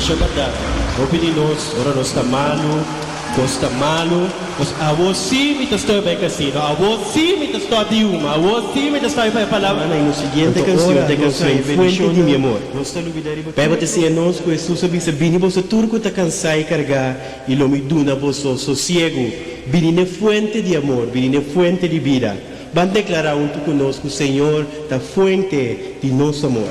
Shabada, opininos, ora nos tamalo, gosta malo, os sim me testou bem casino, sim me testou diuma, sim me testou para palavra na siguiente canção, de canção Fuente de mi amor. Pega te ser nós com Jesus sobre se bini você turco ta cansar e carregar e lo me duna você sossego, bini fuente de amor, bini fuente de vida. Van declarar junto conosco, Senhor, da fuente de nosso amor.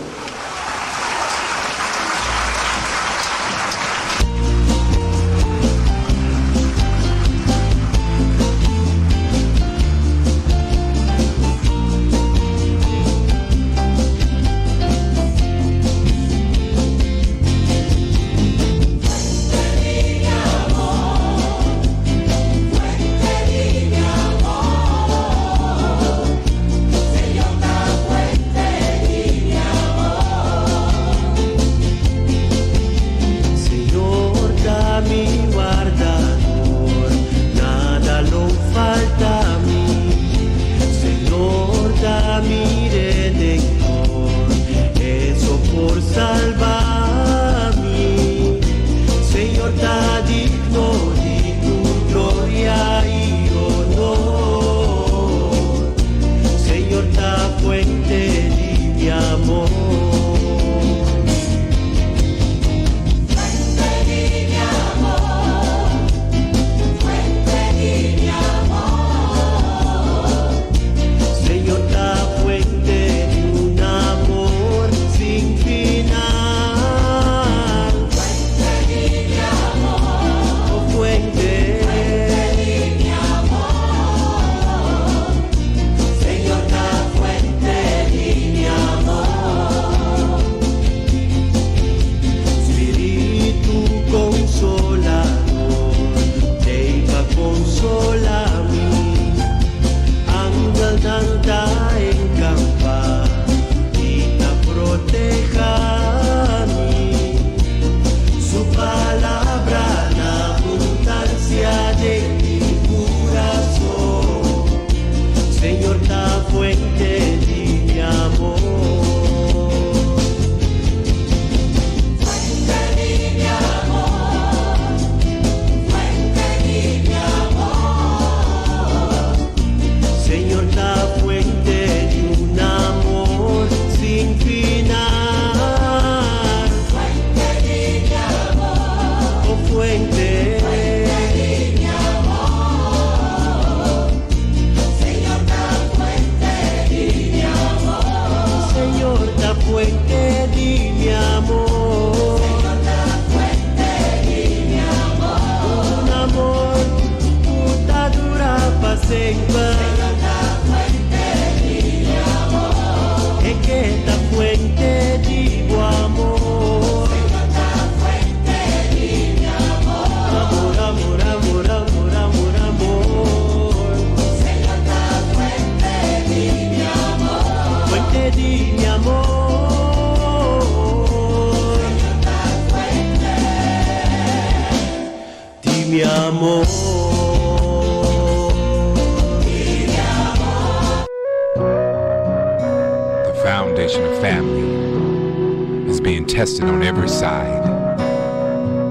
Tested on every side.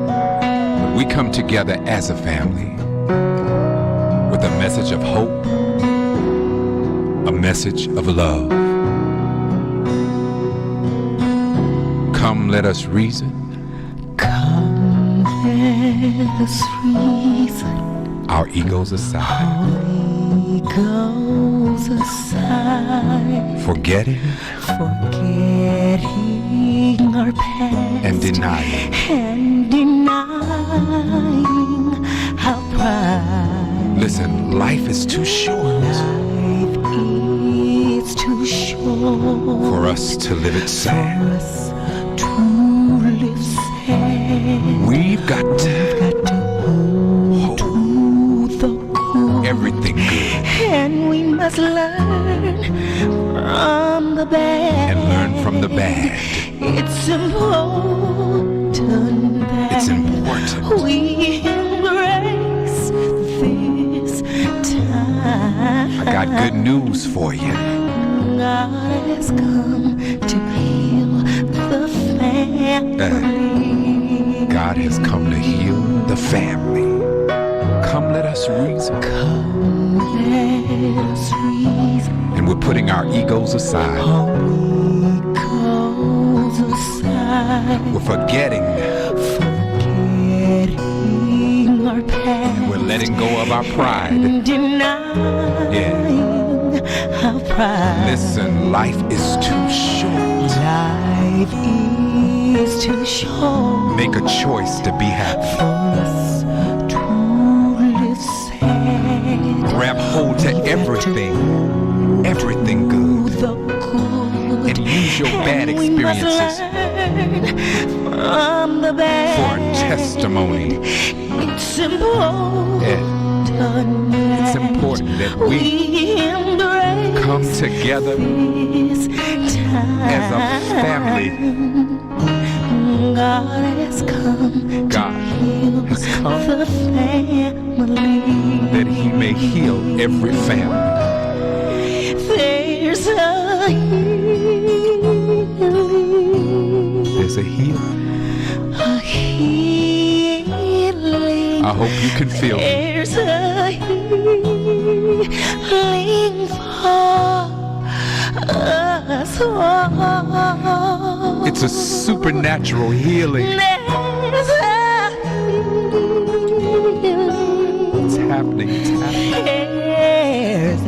But we come together as a family with a message of hope, a message of love. Come, let us reason. Come, let us reason. Our egos aside. Our egos aside. Forgetting our past and denying our pride. Listen, life is too short. Life is too short for us to live it sad. For us to live sad. We've got to hold to the good. Everything good. And we must learn from the bad. And learn from the bad. It's important that we embrace this time. I got good news for you. God has come to heal the family. God has come to heal the family. Come, let us reason. Come, let us reason. And we're putting our egos aside. Goes aside. We're forgetting. Forgetting our past. We're letting go of our pride. And denying our pride. Listen, life is too short. Life is too short. Make a choice to be happy. For us to live sad. Grab hold to everything good. The good. And use your bad And we must experiences learn from the bad. for testimony. It's important. It's important that we embrace come together this time. as a family. God has come God has come the family. that he may heal every family. There's a healing. There's a healing. A healing. I hope you can feel it. There's a healing for us all. It's a supernatural healing. There's a healing. It's happening. It's happening. There's a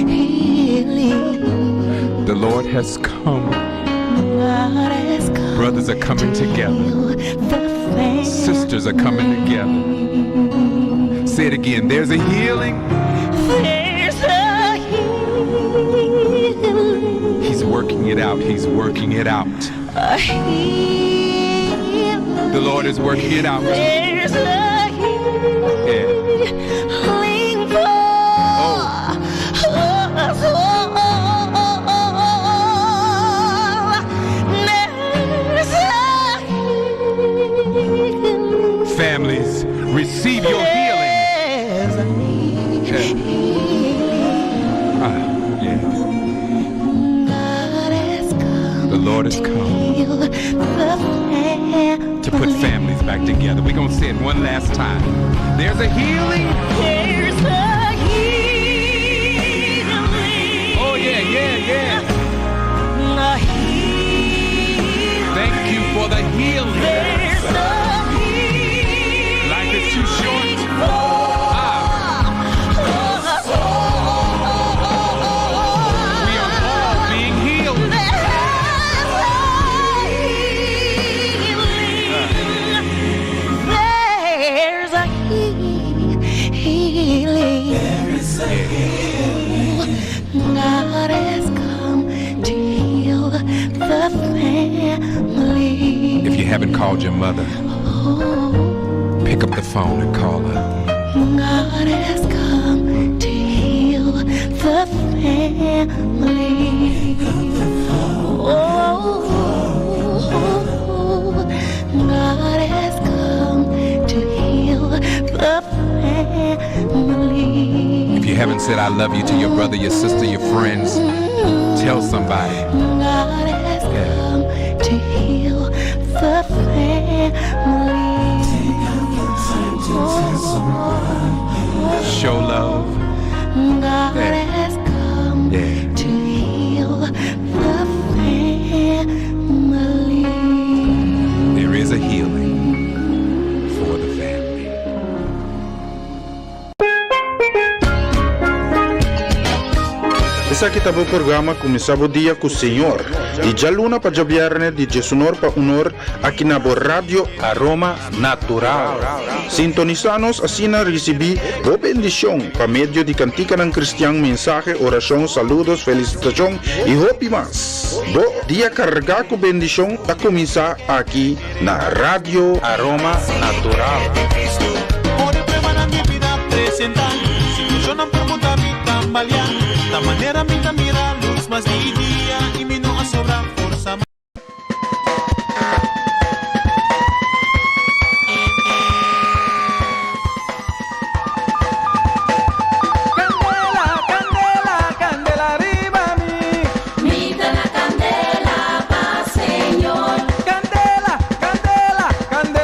healing. The Lord has come. God has come. Brothers are coming together. The family. Sisters are coming together. Say it again. There's a healing. There's a healing. He's working it out. He's working it out. A healing. The Lord is working it out. There's a healing for us all. There's a healing. Families, receive your healing. There's a Yeah. God has come. The Lord has come Heal the family. to put families back together. We're going to say it one last time. There's a healing. There's a healing. Oh, yeah, yeah, yeah. A healing. Thank you for the healing. There's a healing. Life is too short. We are all being healed. There's a healing. God has come to heal the family. If you haven't called your mother, pick up the phone and call her. God has come to heal the family. Oh, God has come to heal the family. If you haven't said I love you to your brother, your sister, your friends, tell somebody. God has come to heal the family. Show love. God has come Yeah. to heal the family. There is a healing for the family. Essa kita programa começava o dia com o Senhor. E já luna para jabiarne de Jesunor para unor aqui na Radio Aroma Natural. Sintonizanos assim a receber o bendição para meio de cantica ng cristiang mensaje, oração, saludos, felicitação e hopi mas. Do dia carga com bendição a começar aqui na Radio Aroma Natural. Ore prueba na minha vida apresentar. Se funcionam por muita vida tambalear. Da maneira minha mira luz, mas dia e dia e me não a sobrar força. Candela, candela, candela arriba a mí. Mita la candela pa' Señor. Candela, candela, candela.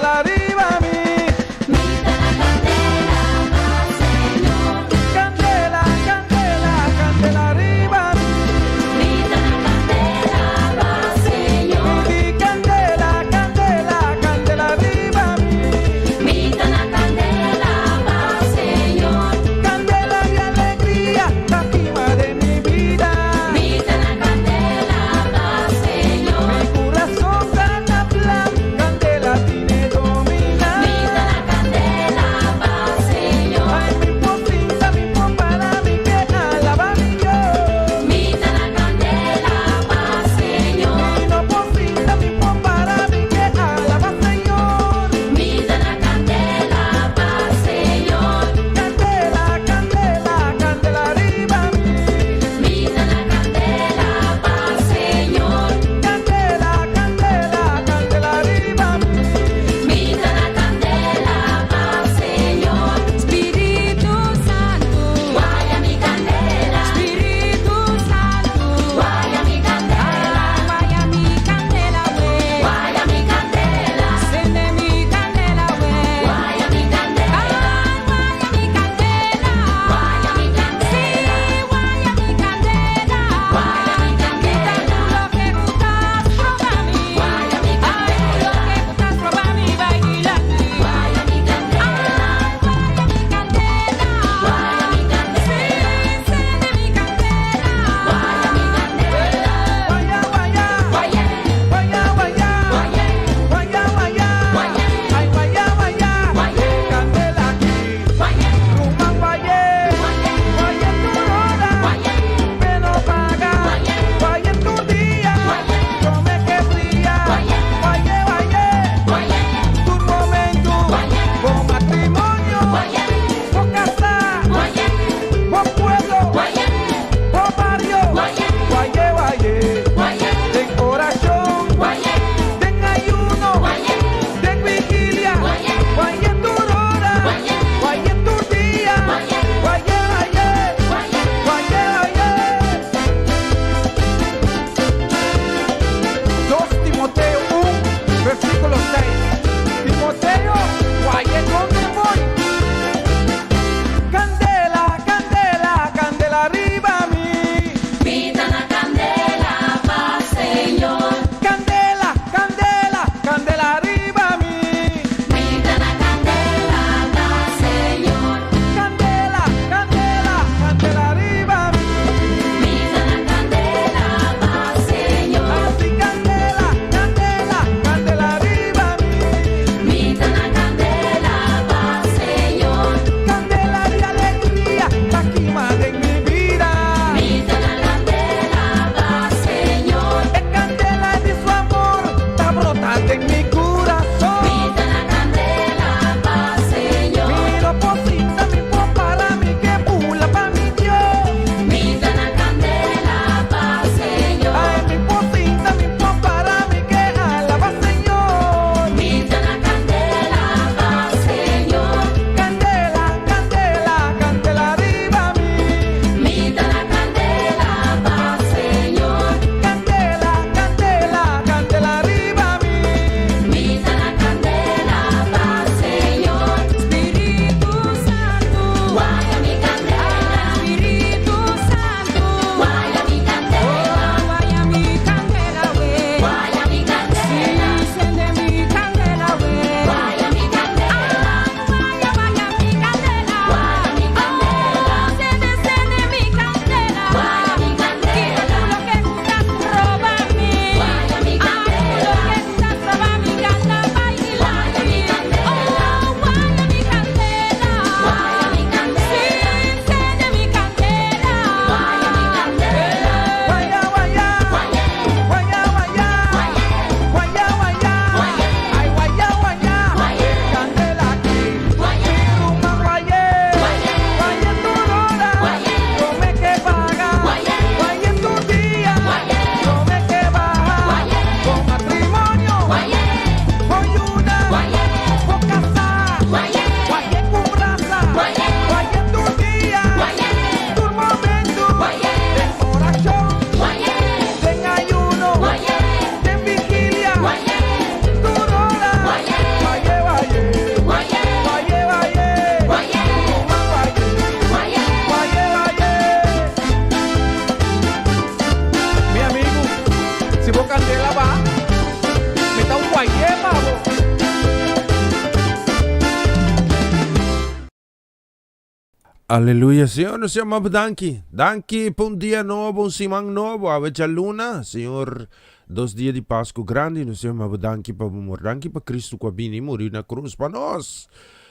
Aleluya, Señor, nos llamamos Danki. Danki, por un día nuevo, un simán nuevo, a ver luna, Señor, 2 dias de Páscoa grande, nos llamamos Danki para morrer, Danki para Cristo que vini, morir na cruz para nós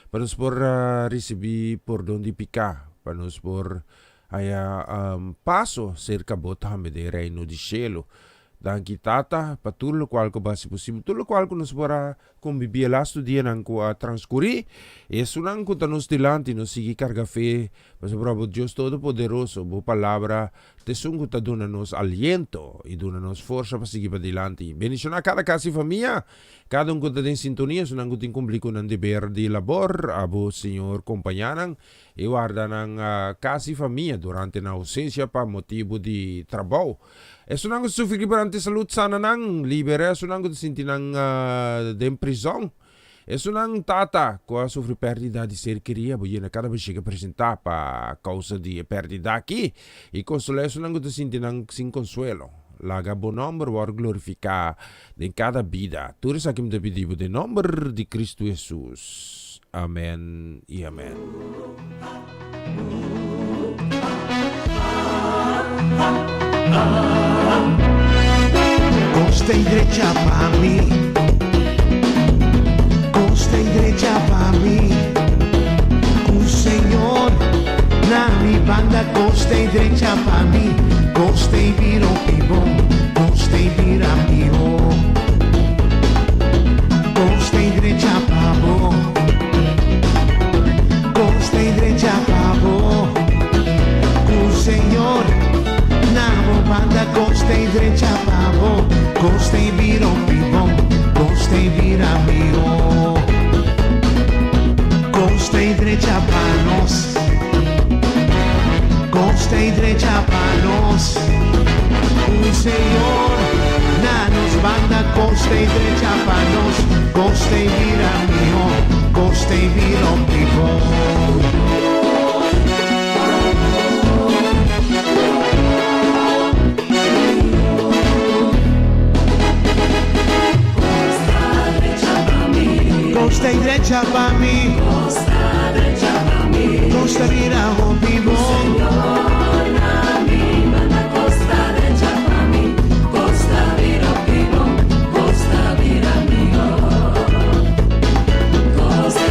por receber perdão de pecar, para nós por passo cerca bota de reino de cielo. Danki tata, para tudo o qual que vai ser possível, tudo o qual que nos para conviver lá dia nang ko transcurrir, e sunang ko tanos dilante nos sigue carga fé, mas bravo Deus todo-poderoso, bo palavra, te sungo ta dona nos aliento e dona nos força para seguir para dilante. Bendición a cada casa e família, cada um que está em sintonia, sunang ko cumprir com ang deber de labor, abo Senhor companhyanan, e guarda ng casa e família durante na ausência pa motivo de trabalho. E sunang ko sufrigi perante salut sana nang libere, sunang ko sinti nang dem prisão. E sunang tata ko sofre perdida de ser queria, bo yena cada vez chega apresentar pa causa de perdida aqui. E consolé sunang ko sinti nang sin consuelo. Laga bom nome war glorificar em cada vida. Tudo isso aqui me pedido de nome de Cristo Jesus. Amém e amém. Costa derecha para mí, costa derecha para mí. Un Señor, na mi banda, costa derecha para mí, costa y viro vivo, costa y vira vivo, costa derecha para vos, costa derecha para vos. Un Señor, na mi banda, costa y derecha para vos, costa y viro vivo, costa y vira vivo, costa y derecha para nos, costa y derecha para nos. Un Señor, na nos banda, costa y derecha para nos, costa y vira vivo, costa y viro vivo. Costa derecha para mí, costa vira o vivo. Señor, na mi banda, costa derecha para mí, costa vira o vivo, costa vira mío. Costa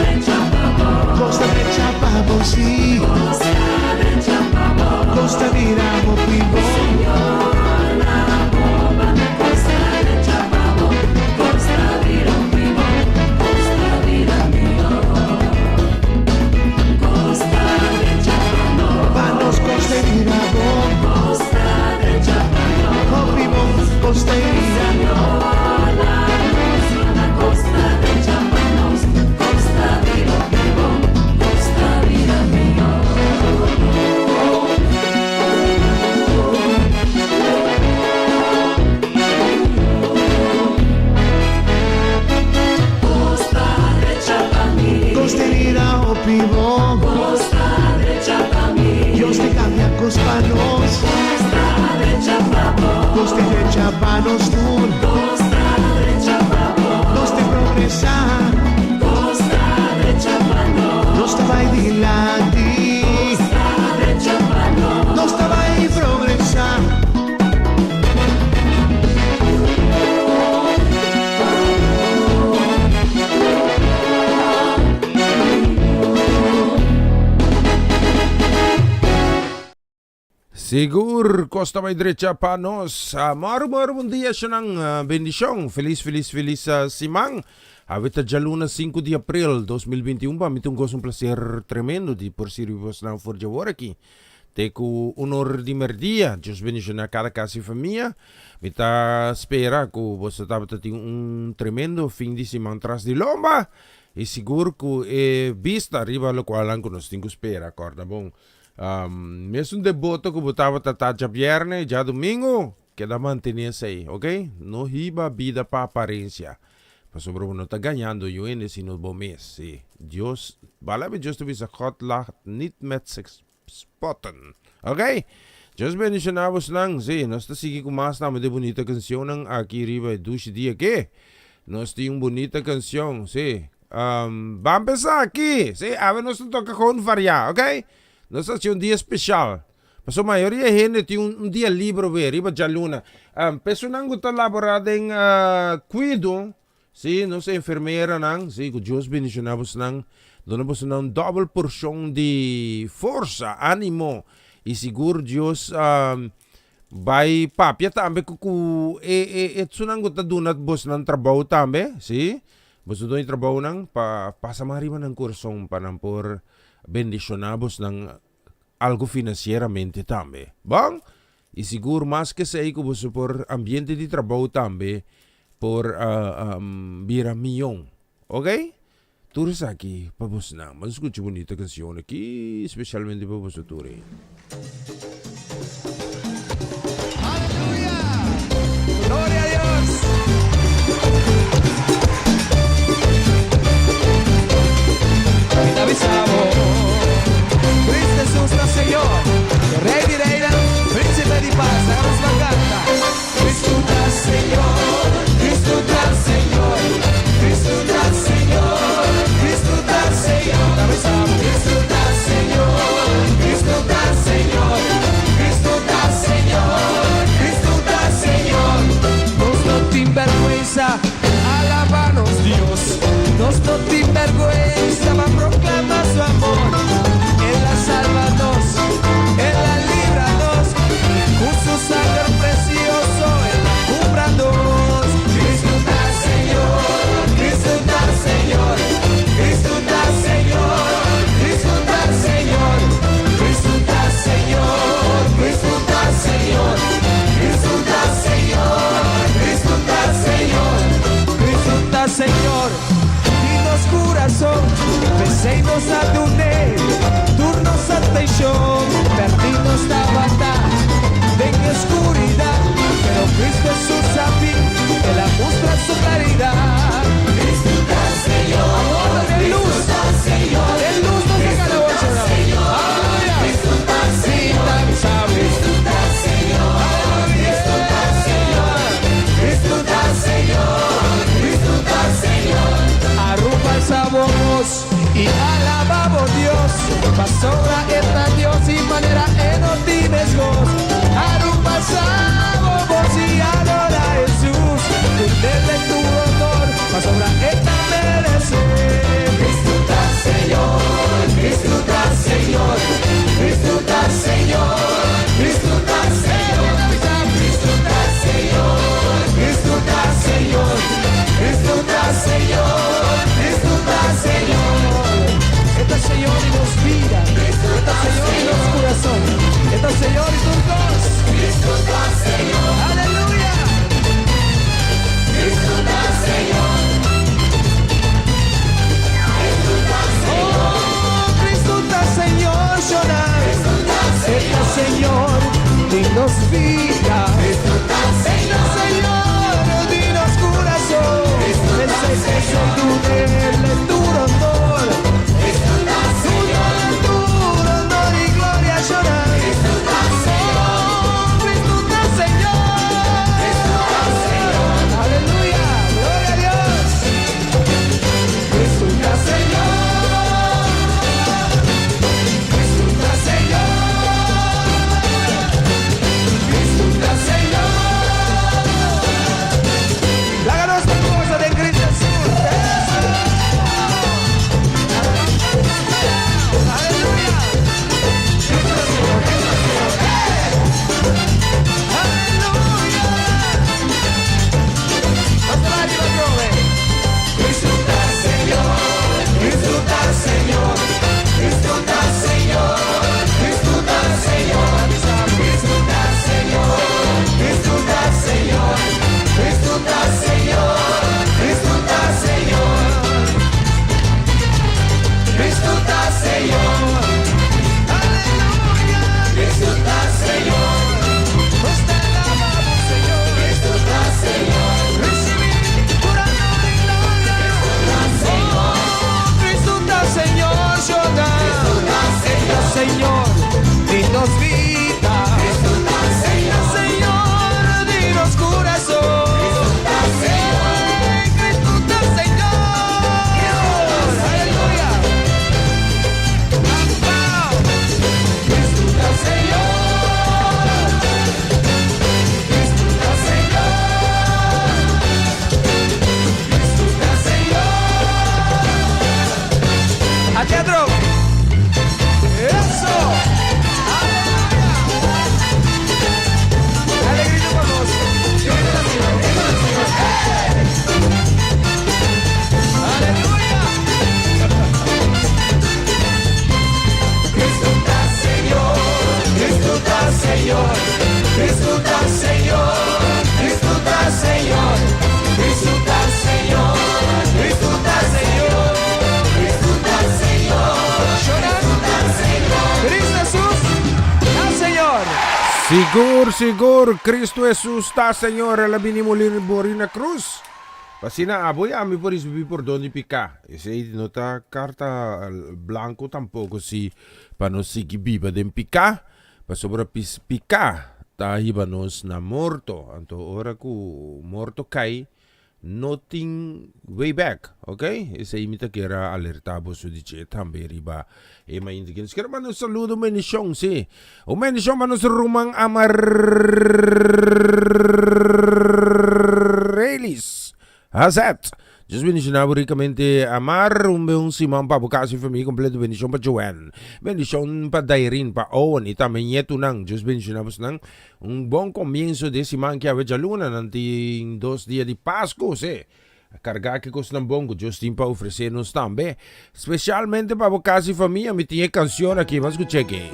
derecha para vos, costa derecha para vos, sí. Costa derecha para vos, costa vira o vivo. Señor, na mi banda, costa derecha para vos, costa vira o vivo. Costa y vira costa derecha para vivo, costa y vira costa derecha para costa vira vivo, costa vira mío. Costa derecha para mí, costa vira o vivo, costa derecha para mí. Dios te cambia cos panos, costa derecha para vos, costa derecha para nos tú, costa derecha para vos, Dios te progresa, costa derecha para nos, Dios te va a dilante, costa derecha para nos, Dios te va a progresar. Sigur, Costa may diretsa pa nos. Maru-maru un dia siya ng bendisyong. Feliz simang. Awit na luna 5 de April 2021 pa. Mitong gosong placer tremendo di por sirvos ng Forjawar aqui. Teku honor di merdia. Diyos bendición na cada casa e família. Mita spera ko bosta tabat un tremendo fin di simang tras di lomba. E sigur ko vista arriba lo qual ko nos tingo spera. Corda bom. Mesmo um deboto que botava tatá viernes, já domingo, queda manter-se aí, ok? Não riba vida para aparência. Mas sobre o não tá ganhando, eu ainda se no bom mês, sim. Deus, bala Deus te visa God lacht niet met zich spotten, ok? Deus bendicionavos lang, sim. Nós tá seguindo com mais na de bonita canção ng aqui riba dushi dia que. Nós tem bonita canção, sim. Va a empezar aquí. Sí, a ver, nos toca con variar, ¿ok? Nos hace un día especial. Pero la mayoría de gente tiene un día libre, ver, iba ya luna. Personas que están laborando en cuido, sí, no sé, enfermera, sí, que Dios bendicionamos, donamos una doble porción de fuerza, ánimo, y seguro Dios vai papia tambe kuku sunang guta dunat bos ng trabaho tambe, sí? Bos doon yung trabaho nang pasamari man ng kursong panampor bendicionabos ng algo financieramente tambe. Bang? Y siguro mas que sa iko bos por ambiente de trabaho tambe por bira millón. Okay? Turis aquí, pabos na. Mas escucho bonita canción aquí, especialmente pabos Turi. Gloria a Dios. Te avisamos. Cristo Jesús, el Señor, Rey de Reina, Príncipe de Paz, hagamos la canta. Cristo el Señor, Cristo el Señor, Cristo el Señor, Cristo el Señor. Te avisamos. Cristo el Señor, Cristo el Señor, Cristo el Señor, Cristo el Señor. No te vergüenza, alabanos Dios. Nos no te vergüenza, va a proclamar su amor. Él la salvanos, Él la libranos. Con su sangre precioso, Él la cúbranos. Cristo está Señor, Cristo está Señor, Cristo está Señor, Cristo está Señor, Cristo está Señor, Cristo está Señor, Cristo está Señor, Cristo está Señor, Cristo está Señor. Dinos corazón, pensemos a tu ney, turnos atención, perdimos la batalla, ven oscuridad, pero Cristo Jesús a ti, Él la muestra su claridad. Cristo está Señor, amor de luz, Señor, de luz nos deja la voz, aleluya. Cristo está Señor, Cristo está Señor, Cristo está Señor, Cristo está Señor, Cristo está Señor. Arrupa sabemos y alabamos Dios, pasora está Dios y manera en no tienes voz. Arrupa sabemos y adora a Jesús, dele tu honor, pasora está merecer. Cristo está Señor, Cristo está Señor, Cristo está Señor, Cristo está Señor, Cristo está Señor, Cristo está Señor, Cristo está Señor, Cristo está Señor. Está Señor y nos vida, está Señor y nos corazón, está Señor y tus dos. Cristo está Señor, aleluya. Cristo está Señor, Cristo está Señor, oh, Cristo está Señor, llorar. Está Señor, dinos vida. Cristo está Señor, dinos corazón. Es el túnel, tu honor. Cristo está Señor, tu honor y gloria llorar. Cristo está Señor, Cristo está Señor, Cristo está Señor. Aleluya, gloria a Dios. Cristo está Señor, Cristo está Señor, Cristo está Señor. Láganos la cosa de Cristo Jesús. Aleluya. Cristo Señor, Cristo Señor. Aleluya. Hasta la arriba, joven. Cristo está Señor, Cristo está Señor, Cristo está Señor, Cristo está Señor, Cristo está Señor, Cristo está Señor, Cristo está Señor, Cristo está Señor, Cristo está Señor, aleluya, Cristo está Señor, nos te alabamos Señor, Cristo está Señor, recibir por honor y gloria, Cristo está Señor, llorar, está Señor, dinos vida, Cristo está Señor, dinos corazón, Cristo está Señor, Cristo está Señor, Sigur, Cristo Jesus ta Señor, labini muli na cruz. Pasina aboy ami por isbi por doni pica. Ese nota carta blanco tampoco si panosigi biba den pica. Pasobra pica ta hibanos na morto. Anto ora ku morto kai nothing way back, ok? Ese imita que era alertabo su dice tambe riba e ma indikin. Skera man saludo menishong si. O menishong manos rumang Amarrelis. Hazat. Just bendicionado ricamente Amar, un simang pa bukasi for me, completo bendición pa Joanne. Bendición pa Dairin, pa Owen, ita menyeto nang. Just bendicionamos nang un buon comienzo de simang que aveja luna, nanting 2 días de Pascua, sí. Carga que cos ng bongo, Justin pa ofrecernos tambe. Specialmente pa bukasi for me, mi tiene canción aquí, vamos a cheque.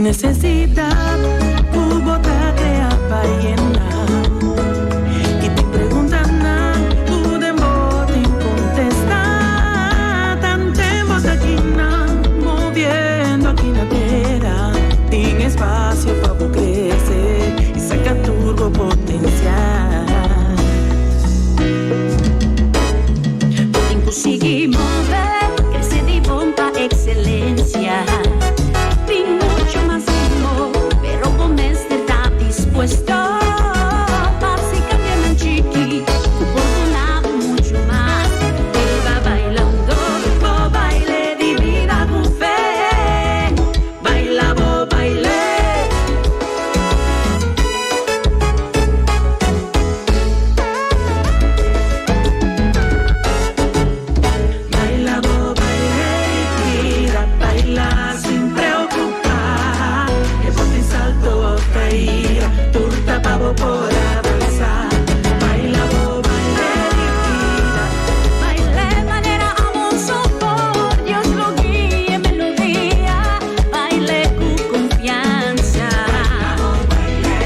Necesidad, tu boca te apallena y te preguntan, tú de modo incontestar, tan tiempos aquí moviendo aquí la tierra, sin espacio para crecer y saca turbo potencial. Conseguimos ver crecer de bomba excelencia. Puesto así cambian chiqui oportunado mucho más te va bailando o baile de vida buffet baila bo baile baila bo baile vida baila sin preocupar que por ti salto o caer turta pavo por avanzar. Baila bo, baile divina. Baile manera amor sopor. Dios lo guíe melodía. Baile con confianza. Baila bo, baile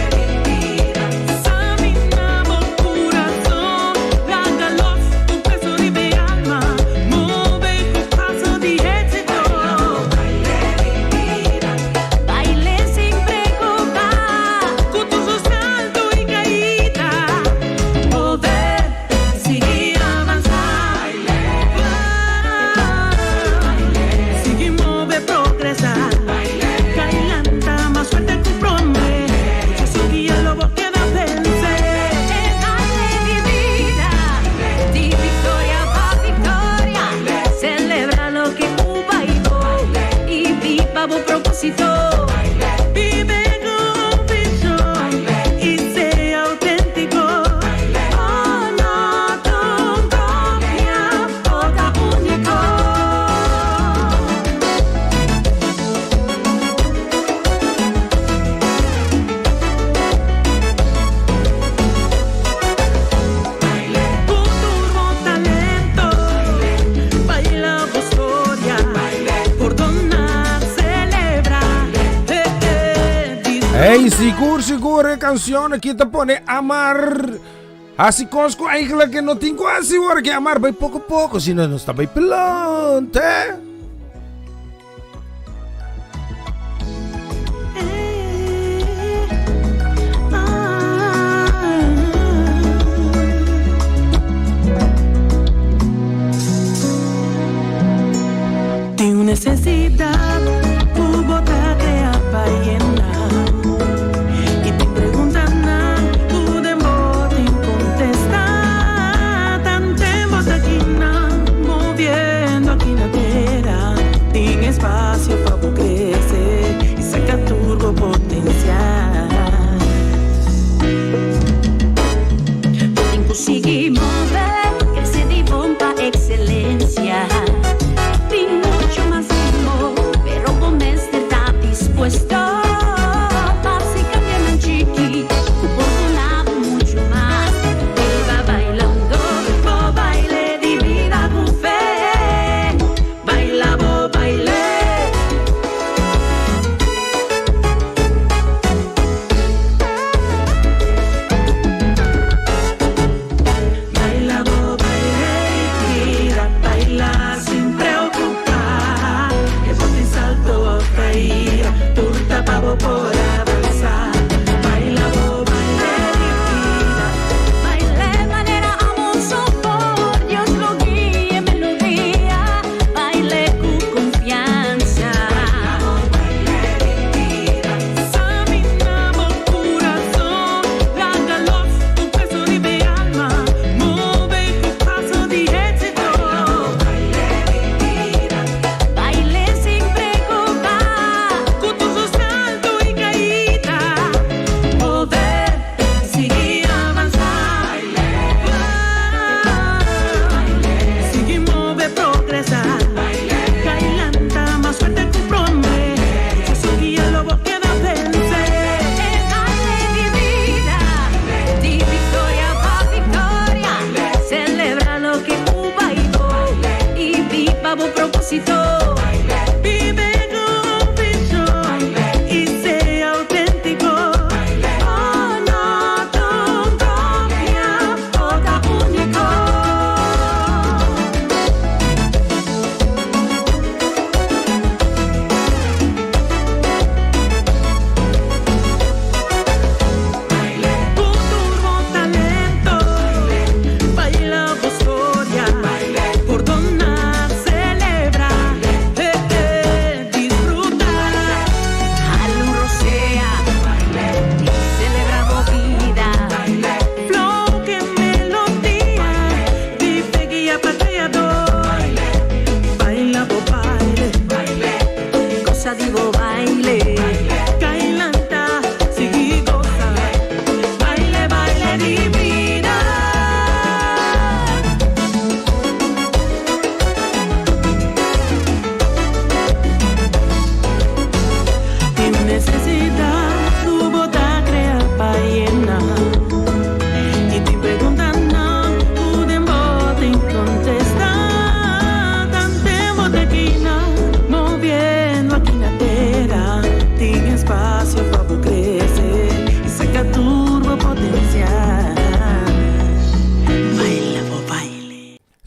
divina. Examinamos corazón. Lágalos un peso de mi alma. Move con paso de éxito. Baila bo, baile divina. Baile sin preocupar. Vive con visión y sea auténtico. Oh, no, tu propia boca único. Con turbo talento, baila historia, por donar, celebra. Hey, sigur, canción aquí te pone Amar. Así cosco, eigenlijk que no tengo así, porque Amar vai poco a poco, si no está vai pelante. Tu necesidad, tu boca te apallena y te preguntan, tú de modo incontestar, tan tiempos aquí moviendo aquí la tierra.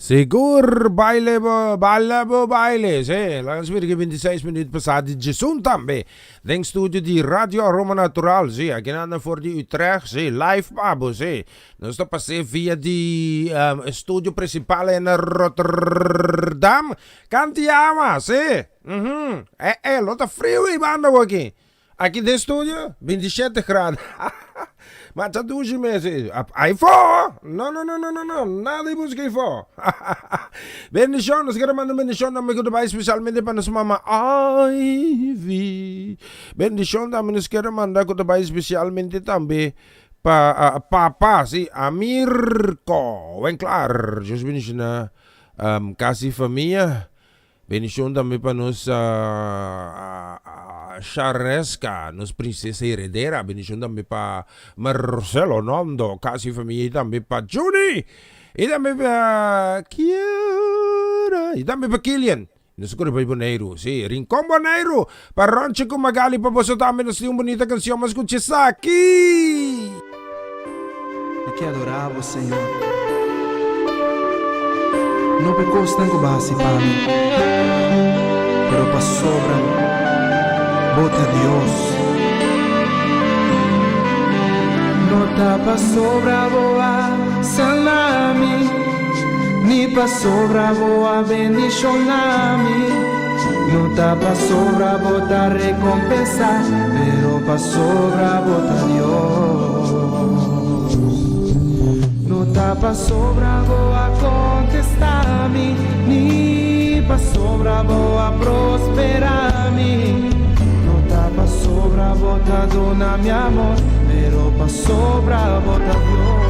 Sigur, baile, sì, la canzone che 26 minuti passati ci sono també. Den studio di Radio Roma Natural, sì, a Genanda voor di Utrecht, sì, live babo, sì. Non sto passando via di studio principale in Rotterdam. Cantiamo, sì. Lo sta frio i banda aqui. Aqui dentro studio, 27 gradi. Ma c'è 12 mesi. Hai fuoco? No, nada di busca hai fuoco. Benedizione, si chiama benedizione, amico di Pai, specialmente per nostra mamma Ivy. Benedizione, da me si chiama di Pai, specialmente també pa papa, sì, a Mirko. Ben clar, just benedizione, quasi famiglia. Benedizione também para nossa Charesca, nossa princesa heredera. Benedizione também para Marcelo Nondo, quase família também para Judy. E também para Kiara. E também para Kilian. Não seguro para Boneiro, sim. Rincón Boneiro. Para Ronchico Magali, para você também. Nós temos uma bonita canção, mas escute isso aqui. E que adorava o Senhor. No me costan que basi para mí, pero pa sobra, bota Dios. No ta pa sobra boa salami, ni pa sobra boa bendicionami. No ta pa sobra bota recompensa, pero pa sobra bota Dios. No ta pa sobra boa contestar-me, ni pa sobra boa prosperar-me. No ta pa sobra bota dona mi amor, pero pa sobra bota Dios.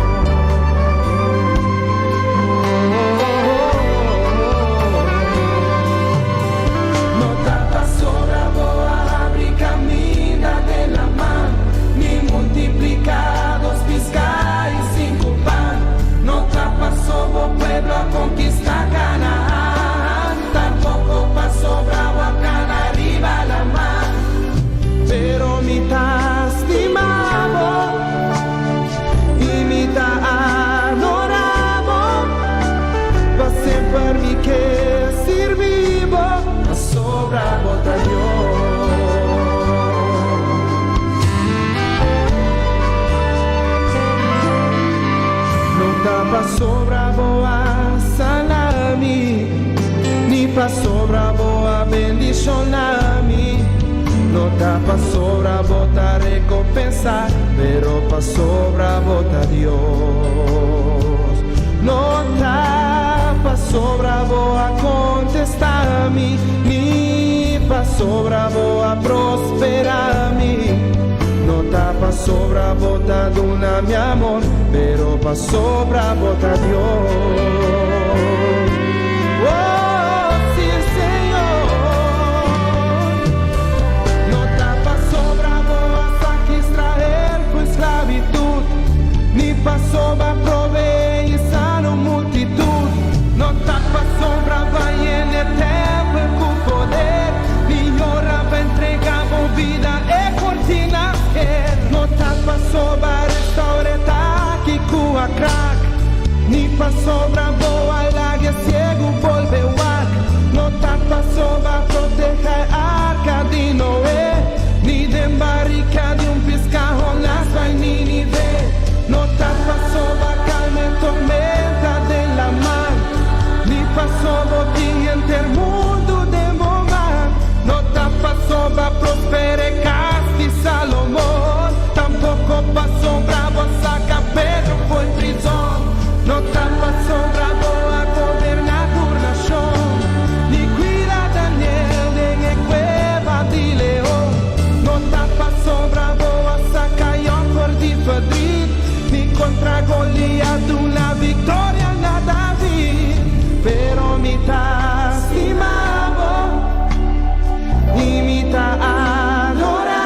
No ta pa sobra boa abrir camino de la mano, ni multiplicados fiscais cinco pan. No ta pasó pueblo a conquistar Canaán, tampoco pasó bravo a Cana arriba la mar. Pero mitad estimamos y mitad adoramos, pa siempre mi que sirvimos, a sobra bota Dios. Pa sobra boa salami, ni pa sobra boa bendicionami. No ta pa sobra bota recompensa, pero pa sobra bota Dios. No ta pa sobra boa contestar-me, ni pa sobra boa prosperar-me. No ta pa sobra bota duna mi amor, pero pa sobra bota Dios. Oh, sí, Señor. No ta pa sobra boa saque Israel por esclavitud, ni pa sobra proveer y sano multitud. No ta pa sobra va en el templo con poder, ni llora va entregar vida e cortina. No ta pa sobra restaureta que cua crack, ni pa sobra boa lague ciego volve ar. No ta pa sobra proteger arca de Noé, ni de barrica de pescado las va ni ve. No ta pa sobra calma en tormenta de la mar, ni pa sobra cliente el mundo de momar. No ta pa sobra prospere casti Salomón, tampoco pasó bravo a saca Pedro fue en prisión. No ta pasó bravo a gobernar tu nación, ni cuida Daniel en el cueva de león. No ta pasó bravo a sacar yo por Madrid, ni contra Goliat una victoria a David. Pero mitad estimamos y mitad adoramos,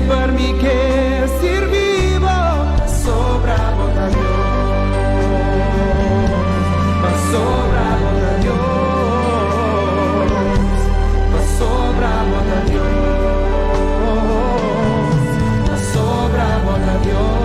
per mi che servivo, sobravo da Dios, ma sobravo da Dios, ma sobravo da Dios, ma sobravo da Dios.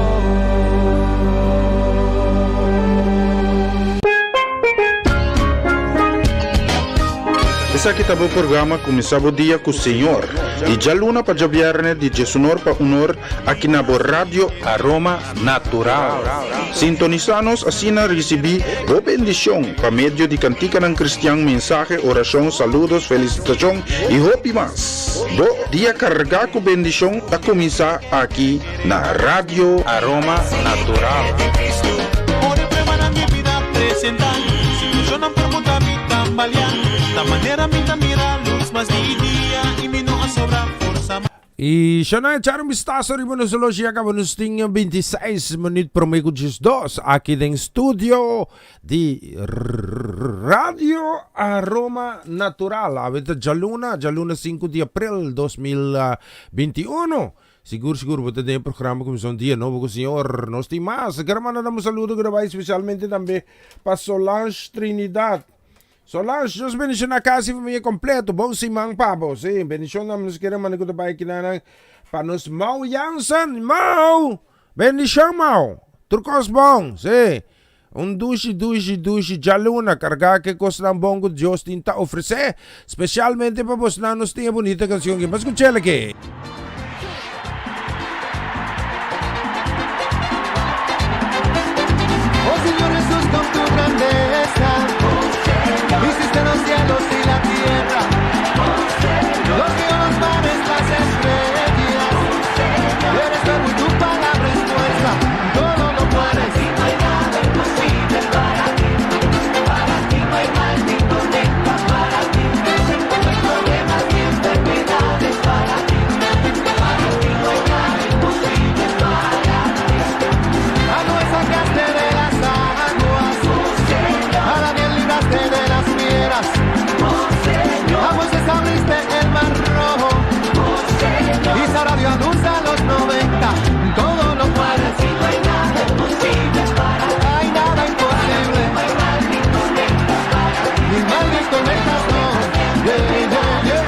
Essa kita po programa começava o dia com o Senhor. E já luna para javiarne de Jesunor para unor aqui na Rádio Aroma Natural. Sintonizanos assim na recebi o bendição para meio de cantica ng Cristian, mensaje, oração, saludos, felicitação e hopi mas. Do dia carga com bendição a começar aqui na Rádio Aroma Natural. Por el problema de mi vida presentar, situación ang permuta mi tambalean. Da manera mi mira luz mas di dia y mi no sobra forza. E siya na, charong bistaso rin mo na solo siya kabanus ting 26 menit per may kudjus dos. Aki ding studio di Radio Aroma Natural. Avete Jaluna 5 di April 2021. Siguro po tayo yung programa kung son dia, no? Buko senyor, no stimas. Karama na naman saludo grabay, especialmente tambe pa Solange Trinidad. Solange, Diyos benisyon na kasi familia kompleto. Bong si Mang Pabo. Si, benisyon naman sa kira man ko tabay kinanang panos Mau Yansan. Mau! Benisyon Mau! Turkos Bong. Si, un dushi jaluna. Karga que kos ng bongo Diyos tinta ofrece. Specialmente pa bos nanos tinga bonita canción que mas escuchela que. Oh Señor Jesús, con tu grandeza hiciste los cielos y la tierra, los ríos, los mares, las estrellas. Eres verbo y tu palabra es fuerza, todo lo puedes. No hay nada imposible para ti no hay mal ni tormenta para ti, no hay problemas ni enfermedades para ti no hay nada imposible para ti. A Noé sacaste de las aguas, a Daniel libraste de las fieras, a Moisés abriste el mar rojo, y Sara dio a luz a los 90. Todo lo puedes, y no hay nada imposible para ti. Hay nada imposible, no hay mal ni tormenta para ti, ni mal ni tormentas no.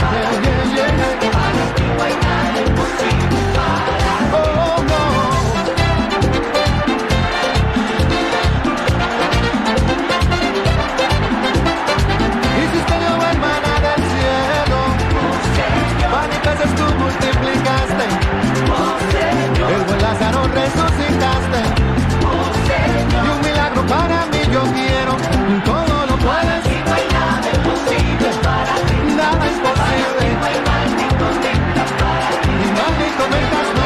Para ti no hay nada imposible para ti. Oh no. Hiciste lluvia en maná del cielo, pan y peces tú multiplicaste, el buen Lázaro resucitaste, y un milagro para mí yo quiero. Todo lo puedes, y no hay nada imposible para ti. Nada imposible, no hay mal ni tormentas para ti, ni mal ni tormentas no.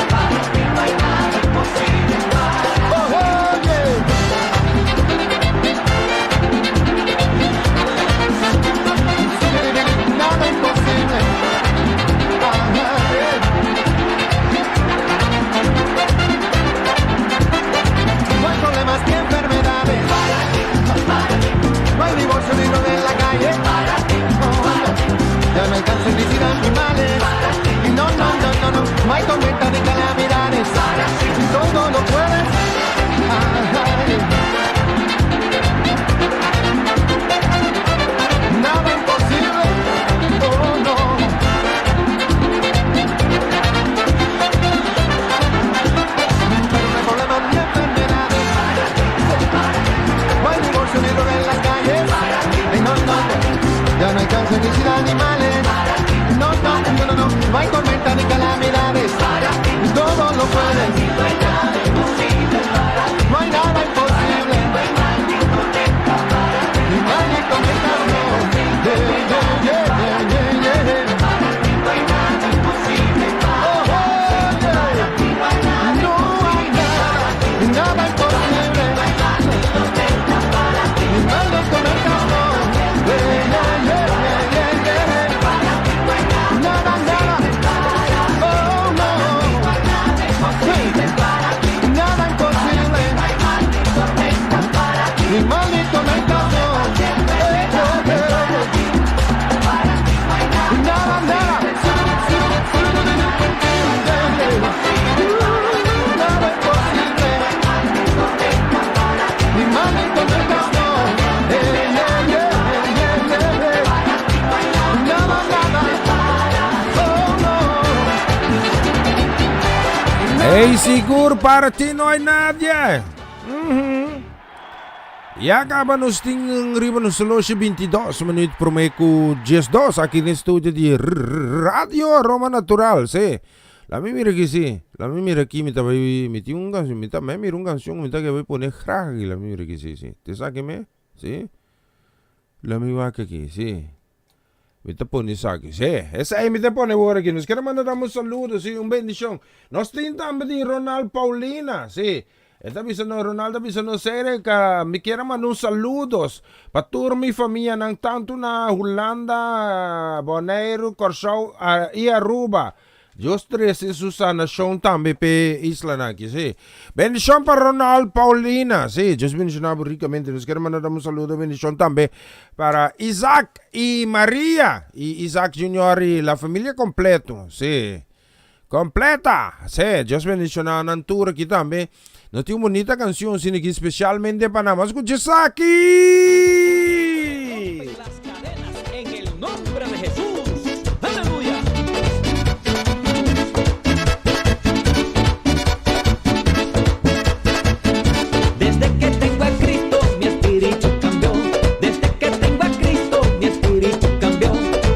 Para ti no hay nada imposible para ti. Nada imposible. No hay problemas ni enfermedades. No hay divorcio ni droga en la calle. Ya no hay cáncer ni sida ni males. No hay tormenta ni calamidades. Todo lo puedes. Nada imposible. Oh no. Pero no hay problemas ni enfermedades. No hay divorcio ni droga en las calles. No. Ya no hay cáncer ni sida ni males. No. No hay tormenta ni calamidades. Todo lo puedes. No hay nada imposible para ti. No hay nada imposible. No hay mal ni tormenta para ti. Ni mal ni tormenta no. Para ti no hay nada imposible para ti. No hay nada imposible. No hay mal ni tormenta para ti. Ni mal ni tormenta no. Para ti no hay nada. Hey, seguro para ti no hay nadie. E acaba nos arriba no Solosha 22 minutos por meio 10 aqui no estúdio de Radio Roma Natural, sí. La mi mira que sí, la mi mira aquí, metí un canción, me mira un canción, me que voy a poner crag, la mi mira que sí. ¿Te saque me? Sí. La mi va aquí, sí. Me te pone saque, sí. Esa ahí me te pone por aquí. Nos quiere mandar un saludo, sí, un bendición. Nos tintamos de Ronald Paulina, sí. Esta bisano Ronaldo bisano sere ka me quiere mandar saludos para toda mi familia nang tanto na Holanda, Bonaire, Curaçao e Aruba. Just tres Susana Sean también pe isla na aquí, sí. Bendición para Ronald Paulina, sí. Just mencionaba ricamente. Nos quiere mandar un saludo, bendición también para Isaac y María y Isaac Junior y la familia completo, sí. Completa, sí. Just mencionaba Nantura aquí también. No tiene una bonita canción, sino que especialmente para Panamá. Escuches aquí. Las cadenas en el nombre de Jesús. Aleluya. Desde que tengo a Cristo, mi espíritu cambió. Desde que tengo a Cristo, mi espíritu cambió.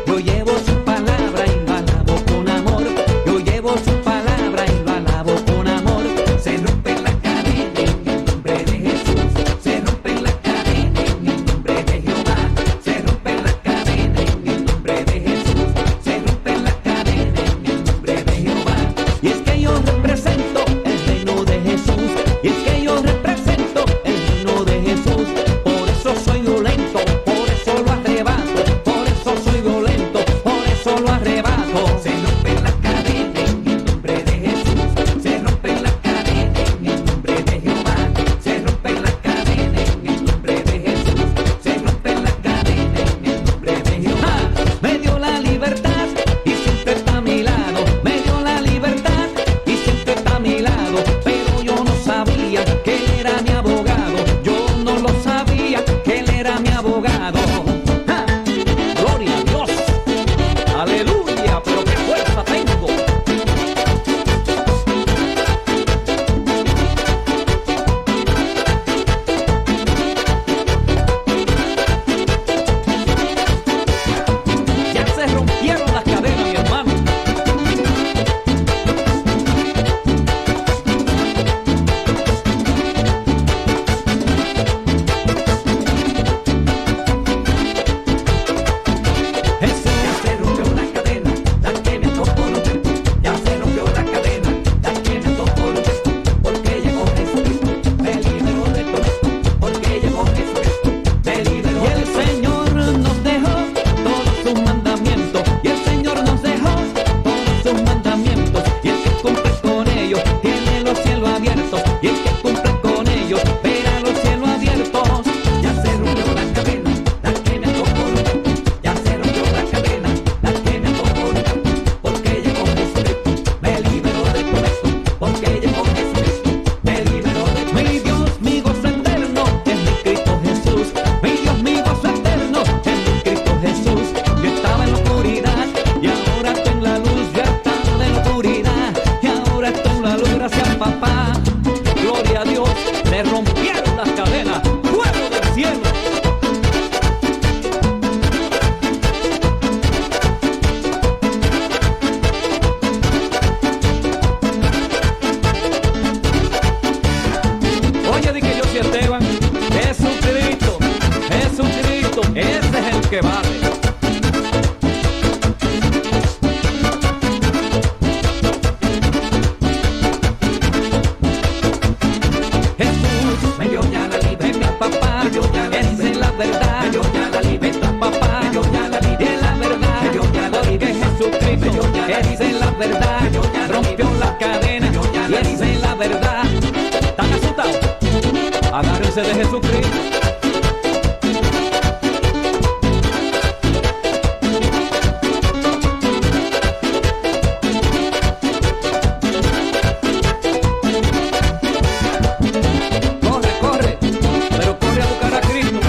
Yo llevo su palabra y lo alabo con amor. Yo llevo su palabra y lo alabo con amor. Se rompe la cadena en el nombre de Jesús. Se rompe la cadena en el nombre de Jehová. Se rompe la cadena en el nombre de Jesús. Se rompe la cadena en el nombre de Jehová. Y es que yo represento el reino de Jesús. Y es que yo represento el reino de Jesús. Por eso soy violento, por eso lo arrebato. Por eso soy violento, por eso lo arrebato. Se rompe la cadena en el nombre de Jesús. Se rompe la cadena en el nombre de Jehová. Se rompe la cadena en el nombre de Jesús. Se rompe la cadena en el nombre de Jehová. Me dio la libertad y siempre está a mi lado. Me dio la libertad y siempre está a mi lado. Pero yo no sabía que él era mi abogado. Yo no lo sabía que él era mi abogado. ¡Ja! Gloria a Dios. Aleluya, pero qué fuerza tengo. Ya se rompieron las cadenas, mi hermano. Jesús ya se rompió la cadena, la que me tocó luchar. Ya se rompió la cadena, la que me tocó luchar. Porque llegó Jesucristo, me liberó de todo esto. Porque llegó Jesucristo, me liberó de todo esto. Y el Señor nos dejó todos sus mandamientos. Y el Señor nos dejó todos sus mandamientos. Y el que cumple con ellos tiene los cielos abiertos. Y el que cumple con ellos verá los cielos abiertos. Ya se rompió la cadena, la que me tocó luchar. Ya se rompió la cadena, la que me tocó luchar. Porque llegó Jesucristo, me liberó de todo esto. Porque llegó Jesucristo, me liberó de todo esto. Mi Dios, mi gozo eterno en mi Cristo Jesús. Mi Dios, mi gozo eterno en mi Cristo Jesús. Yo estaba en la oscuridad y ahora estoy en la luz. Yo estaba en la oscuridad y ahora estoy en la luz. Gracias, papá. Gloria a Dios. Se rompieron las cadenas. Fuego del cielo. Oye, di que yo soy Esteban. Jesucristo, Jesucristo, ese es el que vale. Jesús me dio ya la libertad, papá. Esa es la verdad. Me dio ya la libertad, papá. Me dio ya la libertad, la verdad. Me dio ya la libertad. Jesucristo, esa es la verdad. Rompió la cadena y esa es la verdad. ¿Están asustados? Agárrense de Jesucristo. Corre, corre, pero corre a buscar a Cristo.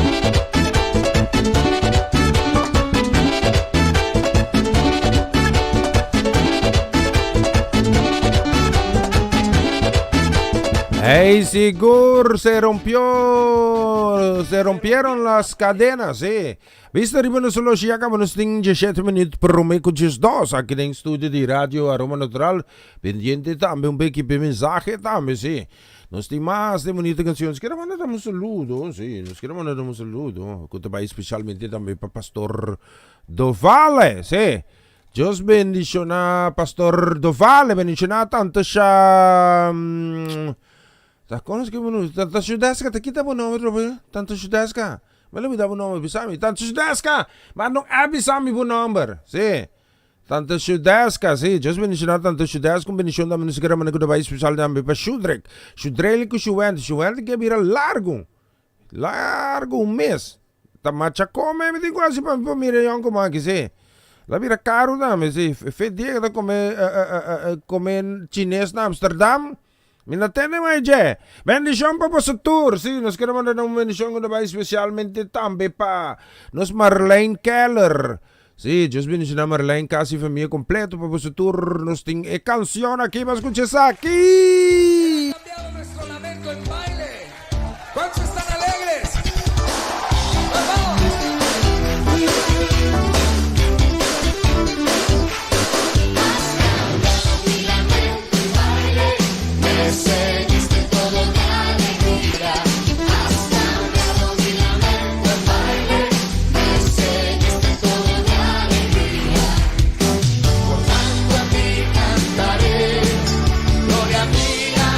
Hey, Sigur, se rompieron las cadenas, eh. Viste, arriba solo si acabamos ting 17 minutos per Romeo con 2 aqui em estúdio de rádio Aroma Natural. Pendiente também um pouquinho de mensagem também, sim. Nós temos mais de bonita canções. Quero mandar um saludo, sim. Nós queremos mandar um saludo. Que também especialmente também para Pastor Dovale, sim. Deus bendiciona Pastor Dovale, bendiciona tanto siya... Konos que bueno, tanto Sudeska, kita po nomor ba? Tanto Sudeska. Malami da po nomor bisami. Tanto Sudeska. Manong abisami po number. Si. Tanto Sudeska, si. Just bendicionar tanto Sudeska kung bendisyon namin sigara man nagudabay special namin pa Shudrek. Shudrek ko Shuwente. Shuwente que vira largo. Largo um mês. Tamacha come, me digo quase para mira yon como aqui, si. La vira caro namin, si. Fedia da come chinês na Amsterdam. Minatene mai je. Bendición pa sa tour. Sí, nos queremos dar una bendición que va especialmente también pa nos Marlene Keller. Sí, Dios bendición a Marlene, casi familia completo pa sa tour. Nos ting canción aquí, vas a escuchar aquí. Cambiado nuestro lamento en baile. ¿Cuántos están alegres? ¡Vamos! Seguiste todo de alegría, has cambiado mi lamento en baile, me seguiste todo de alegría, por tanto a ti cantaré, gloria mía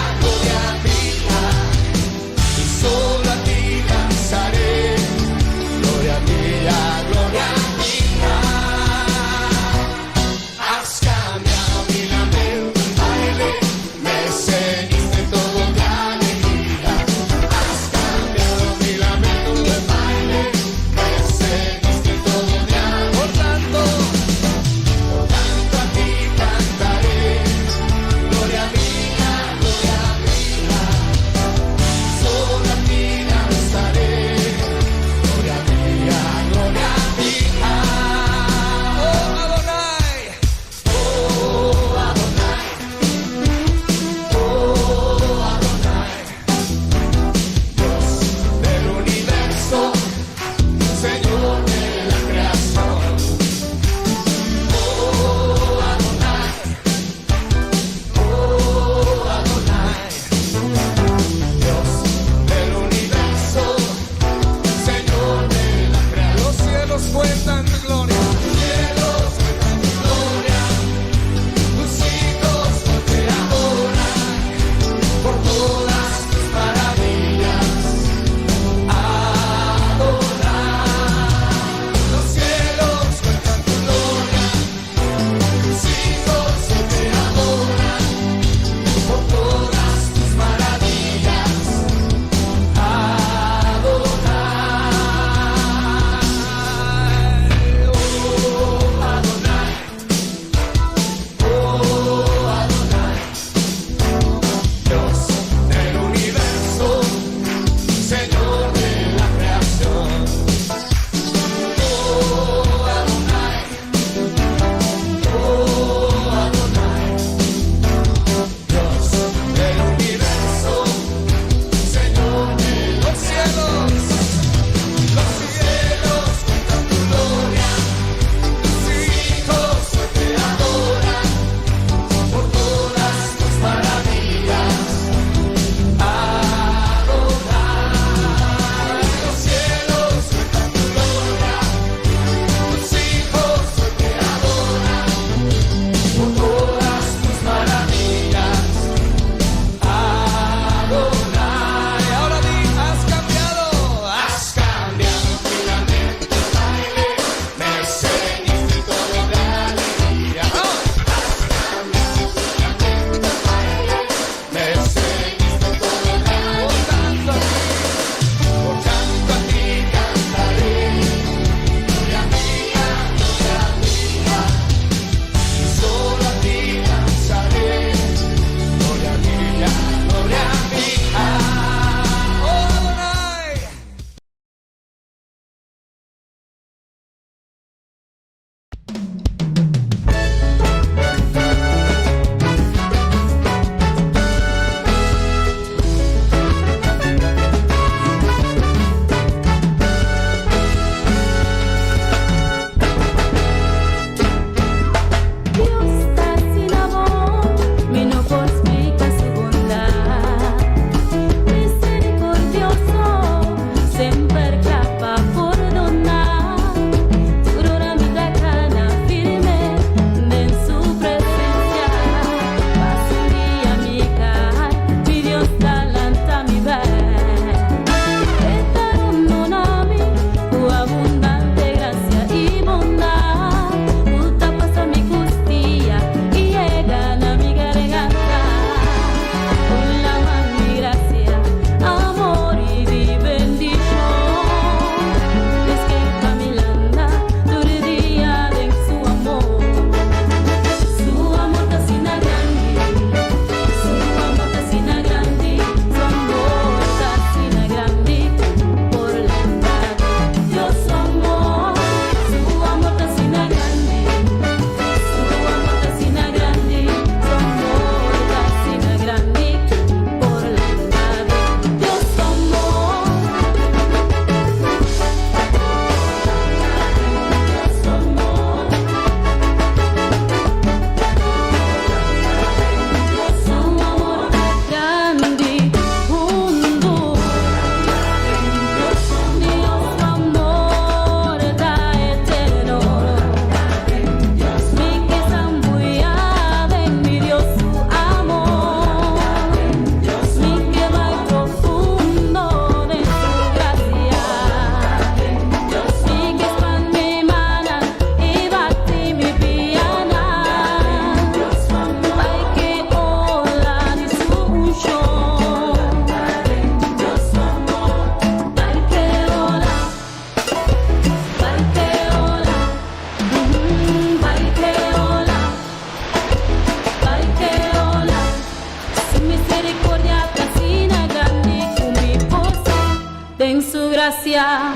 gracia,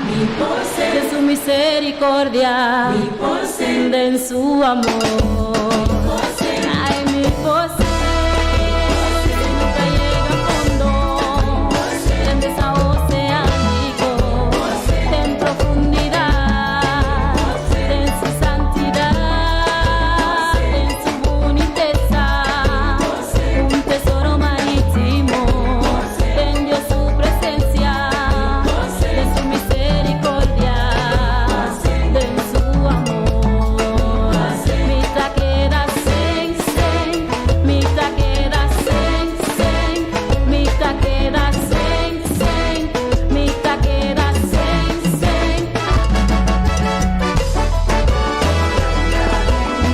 de su misericordia, de su amor. Ay, mi José, nunca llega a fondo, en esa oceánico, en profundidad, en su santidad, en su boniteza, un tesoro marítimo, en Dios su presencia, de su misericordia, de su amor. Mi taquera sen, sen, mi taquera sen, sen, mi taquera sen, sen, mi taquera sen, sen.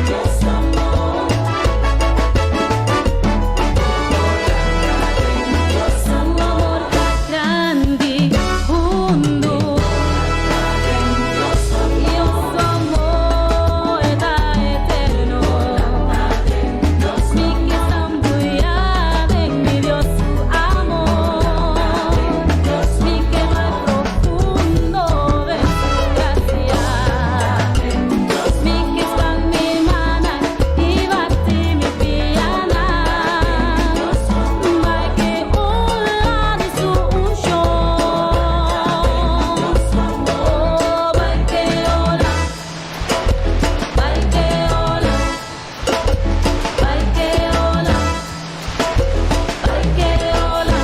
Dios amor, Dios amor grande, hundo, Dios amor está eterno, mi que sambuya de mi Dios su amor, mi que va profundo de su gracia, mi que está en mi mano y bate mi piana, vai que ola de su unción, oh, vai que ola, vai que ola, vai que ola, vai que ola,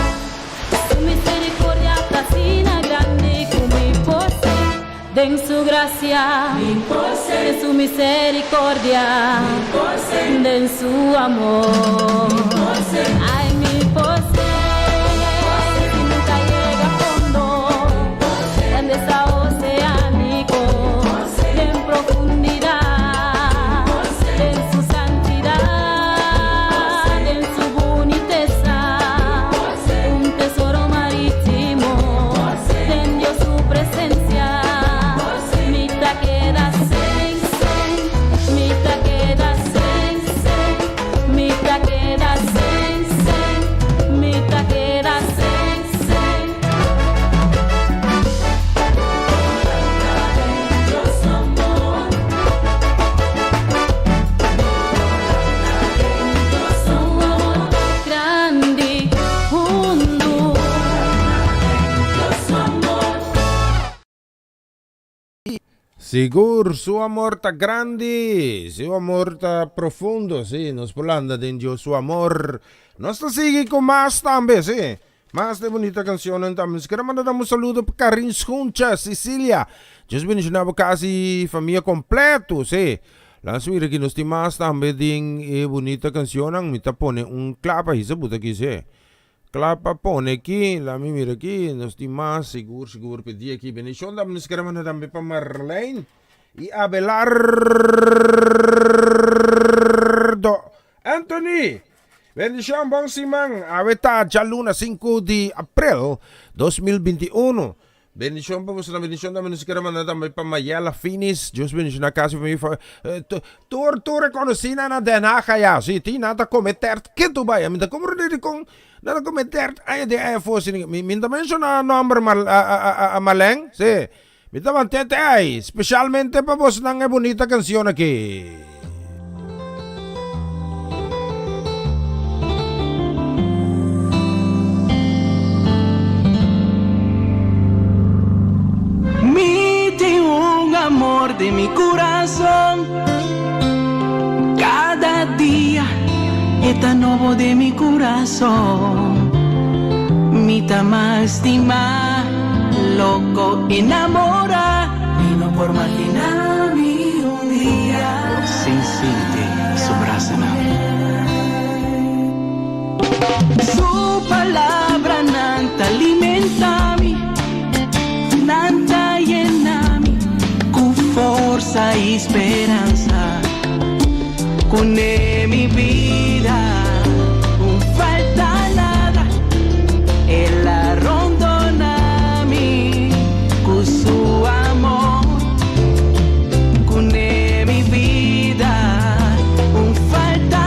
su misericordia fascina grande como mi pose, den su gracia, de su misericordia, den su amor. Ay, mi pose, si nunca llega a fondo, en esa oceánico, en profundidad, en su santidad, en su boniteza, un tesoro marítimo, en Dios su presencia, mi taquera sen, sen, mi taquera sen, sen, mi taquera sen, sen, mi taquera sen, sen. Dios amor, Dios amor grande, hundo, Dios amor. Sigur, su amor está grande, su amor está profundo, sí, nos polanda de su amor. Nos sigue con más también, sí. Más de bonita canción también. Queremos mandar un saludo para Karin Schuncha, Sicilia. Just bendicionado casi familia completo, sí. La suya que nos tiene más también de bonita canción, ang mita pone un clapa y se puta aquí, sí. Clapa pone aquí, la mi mira aquí, nos tiene más, seguro pedí aquí. Bendición también nos queremos mandar también para Marlene y Abelardo Anthony. Bendición, bom simang. Aveta, ya luna 5 de abril 2021. Bendición, vamos a la bendición también nos queremos mandar también para Mayela Finis. Dios bendición a casa para mí. Tu reconocí na Den Haag ya. Sí, ti nada cometer. ¿Qué tú vayas? Minta como con nada cometer. Ay, de ay voorziening. Minta menciona nombre a Maleng. Sí. Minta mantente ay. Especialmente para vos una bonita canción aquí. Mite un amor de mi corazón, cada día está nuevo de mi corazón. Mita más estima, loco enamora, y no por imaginar un día sin sentir su brazo. Su palabra nanta alimenta mi, nanta llena mi, con fuerza y esperanza, con mi vida, no falta nada, él arrondona mi, con su amor, con mi vida, no falta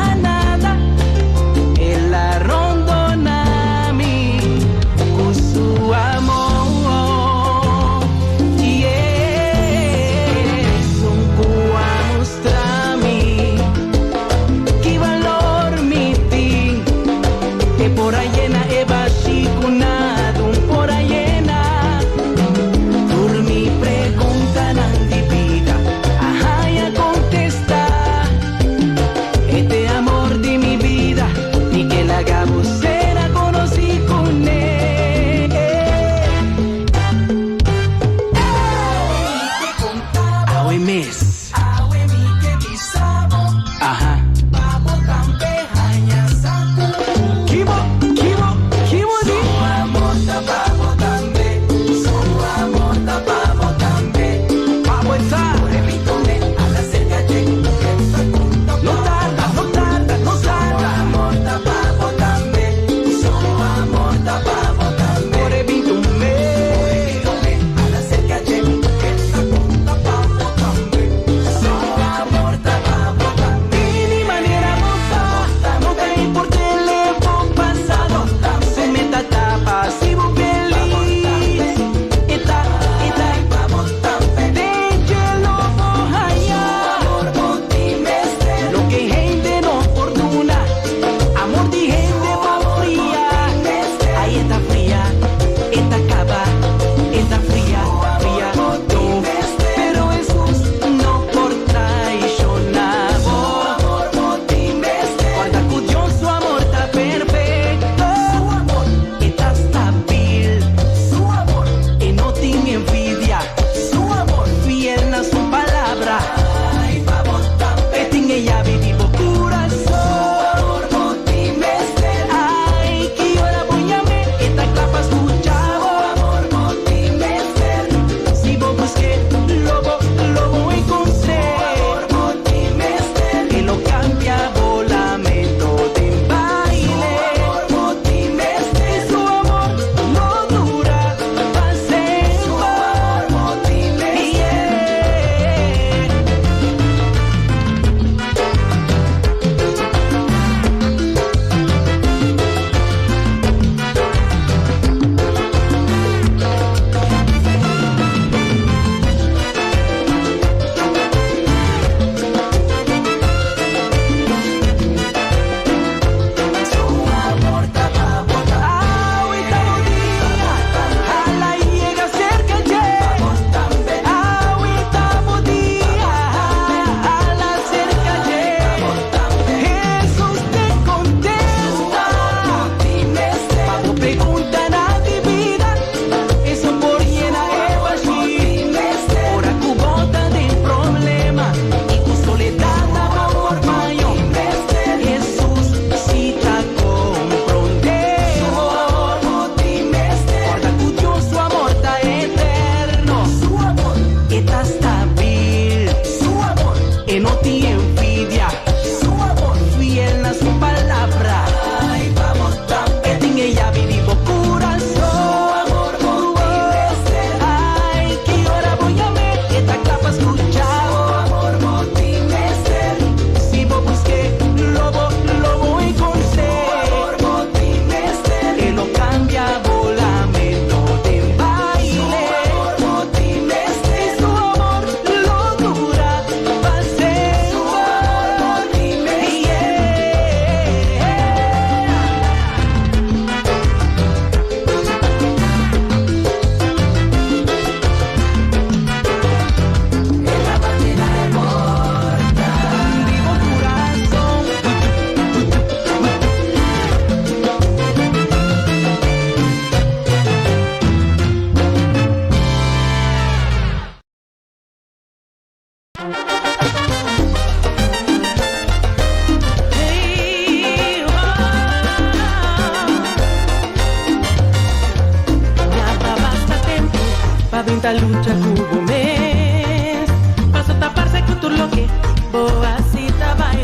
tanta lucha hubo mes. Paso taparse con tu lo que boa cita va a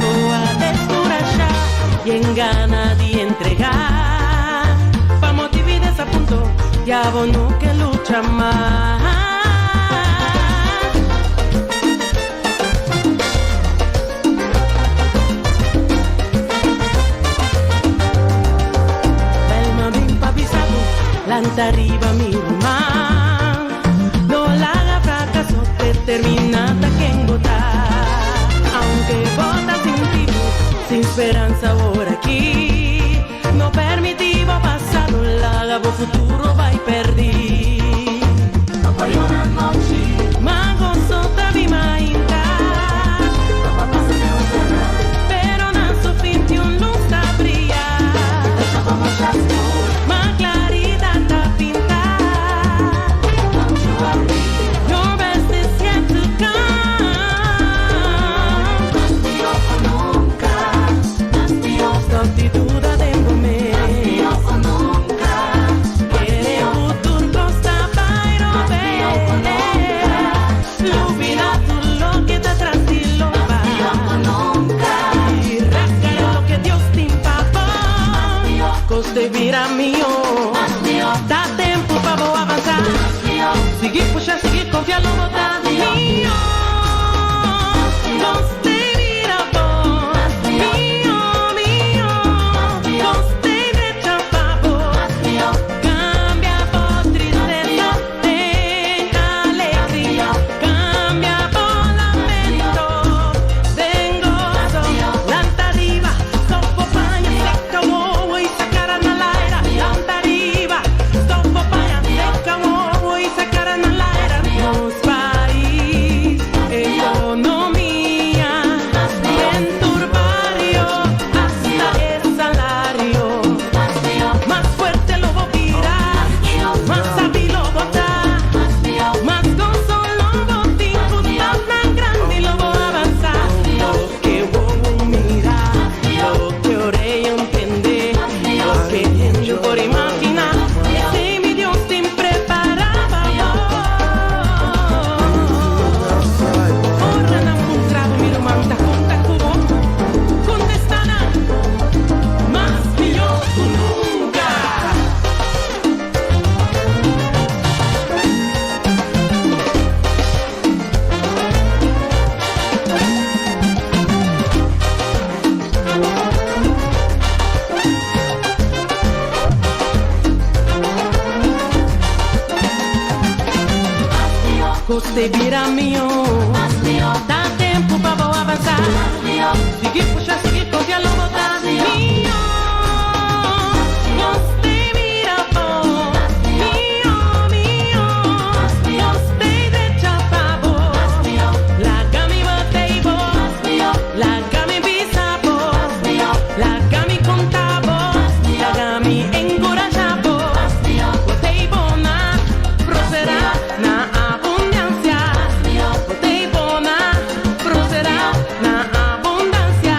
boa descurachar y en gana de entregar. Pa' motivar ese punto, ya vos no que lucha más. Lanta arriba mi rumán, no la haga fracaso, determinada que engotar. Aunque vota sin tipo, sin esperanza ahora aquí, no permitimos pasado, la haga futuro va y perdí. Mago sota vi mainta, pero na su fin de un luz a brillar. Más claridad a pintar. Your best is yet to come. Sustituta de comer. Quiere futuro costa bairo ver. Lupina tu lo que te tranquilo va. Y rasca lo que Dios te impapó. Coste vira mío. Dá tempo pra vou avançar. Seguir, puxar, seguir, confiar no botar mío. Gostei, vira bom. Mío, mío. Gostei, brecha, favor. Cambia por tristeza, tem alegria. Cambia por lamento, tem gozo. Lanta arriba, sopo paña, seca, uovo y sacara na laira. Lanta arriba, sopo paña, seca, uovo y sacara na laira. Nos país, economía, dentro barrio, hasta el salario. Más fuerte lo voy a tirar, más hábil lo voy a dar. Más gozo lo voy a disfrutar, más grande lo voy a avanzar. Lo que voy a mirar, lo que oré entender, lo que yo por imaginar. Ese mi Dios te preparaba. Ora na encontrado mi romanta conta cubo, contestará más millón que nunca. Coste vira mío, dá tempo pra vou avançar. Seguir, puxar, seguir, confiar, não botar mío. Gostei, vira bom. Mío, mío. Gostei, deixa favor. Larga mi botei voz, larga mi bisavó, larga mi contavo, larga mi encorajavo. Botei bona, prosperar na abundância. Botei bona, prosperar na abundância.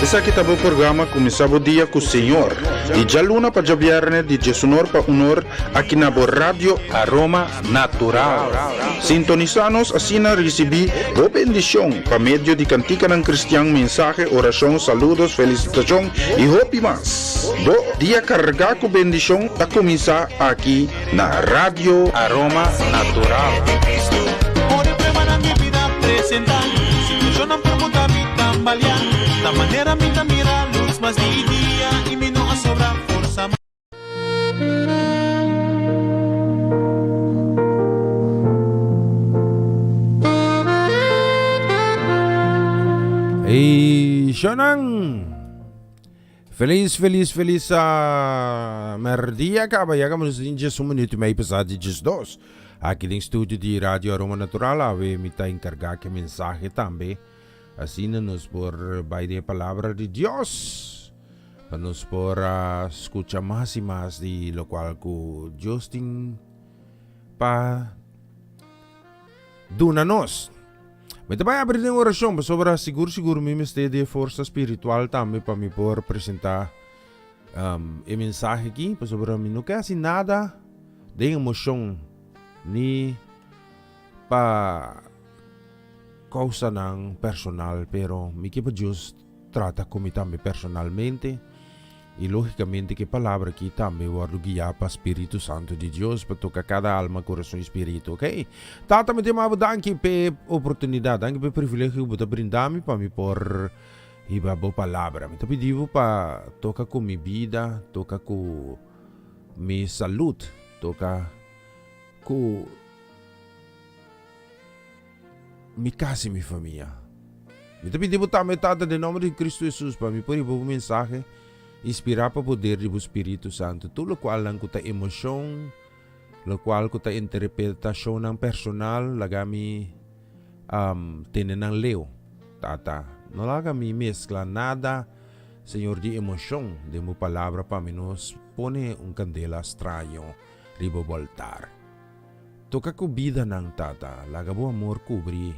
Essa aqui tá o programa começava o dia com o Senhor. E já luna para viernes de Jesunor para unor aqui na Rádio Aroma Natural. Sintonizanos assim na recebi boa bendição para meio de cantica ng Cristian mensaje, oração, saludos, felicitação e hope mas. Do dia carga com bendição tá começar aqui na Rádio Aroma Natural. Ore prueba na minha vida apresentar. Situação não permuta me tambalear. Da maneira me mira luz mas dia e me não sobra força. Shonang! Feliz sa merdia kabaya ka muna din just sumunit may pasadi just dos. Aqui din studio di Radio Aroma Natural ave mita encargar que mensaje tambe. Assim nos por by de palabra de Dios. Nos por escuchar más y más de lo cual ku Justin pa dunanos. Mas também abrir uma oração sobre seguro me de força espiritual também para me poder apresentar mensagem aqui sobre mim não quer assim nada de emoção nem para causa não personal, pero me que Deus trata comigo também personalmente. E logicamente que palavra aqui também vai guiar para o Espírito Santo de Deus para tocar cada alma, coração e espírito, ok? Tata me tema danke pe oportunidade, danke pe privilégio para brindar-me para me pôr iba boa palavra. Me pediu para tocar com minha vida, tocar com minha saúde, tocar com minha casa e minha família. Me pediu também tata de nome de Cristo Jesus para me pôr uma mensagem inspirar para poder do Espírito Santo, tudo o qual lang kuta emoção, lo qual kuta interpretação ng personal, lagami tinenang leo, tata, no lagami mezcla nada, Senhor, de emoção, de mo palavra para menos pone candela estranho, ribo voltar. Toca ko vida ng tata, lagabo amor cubri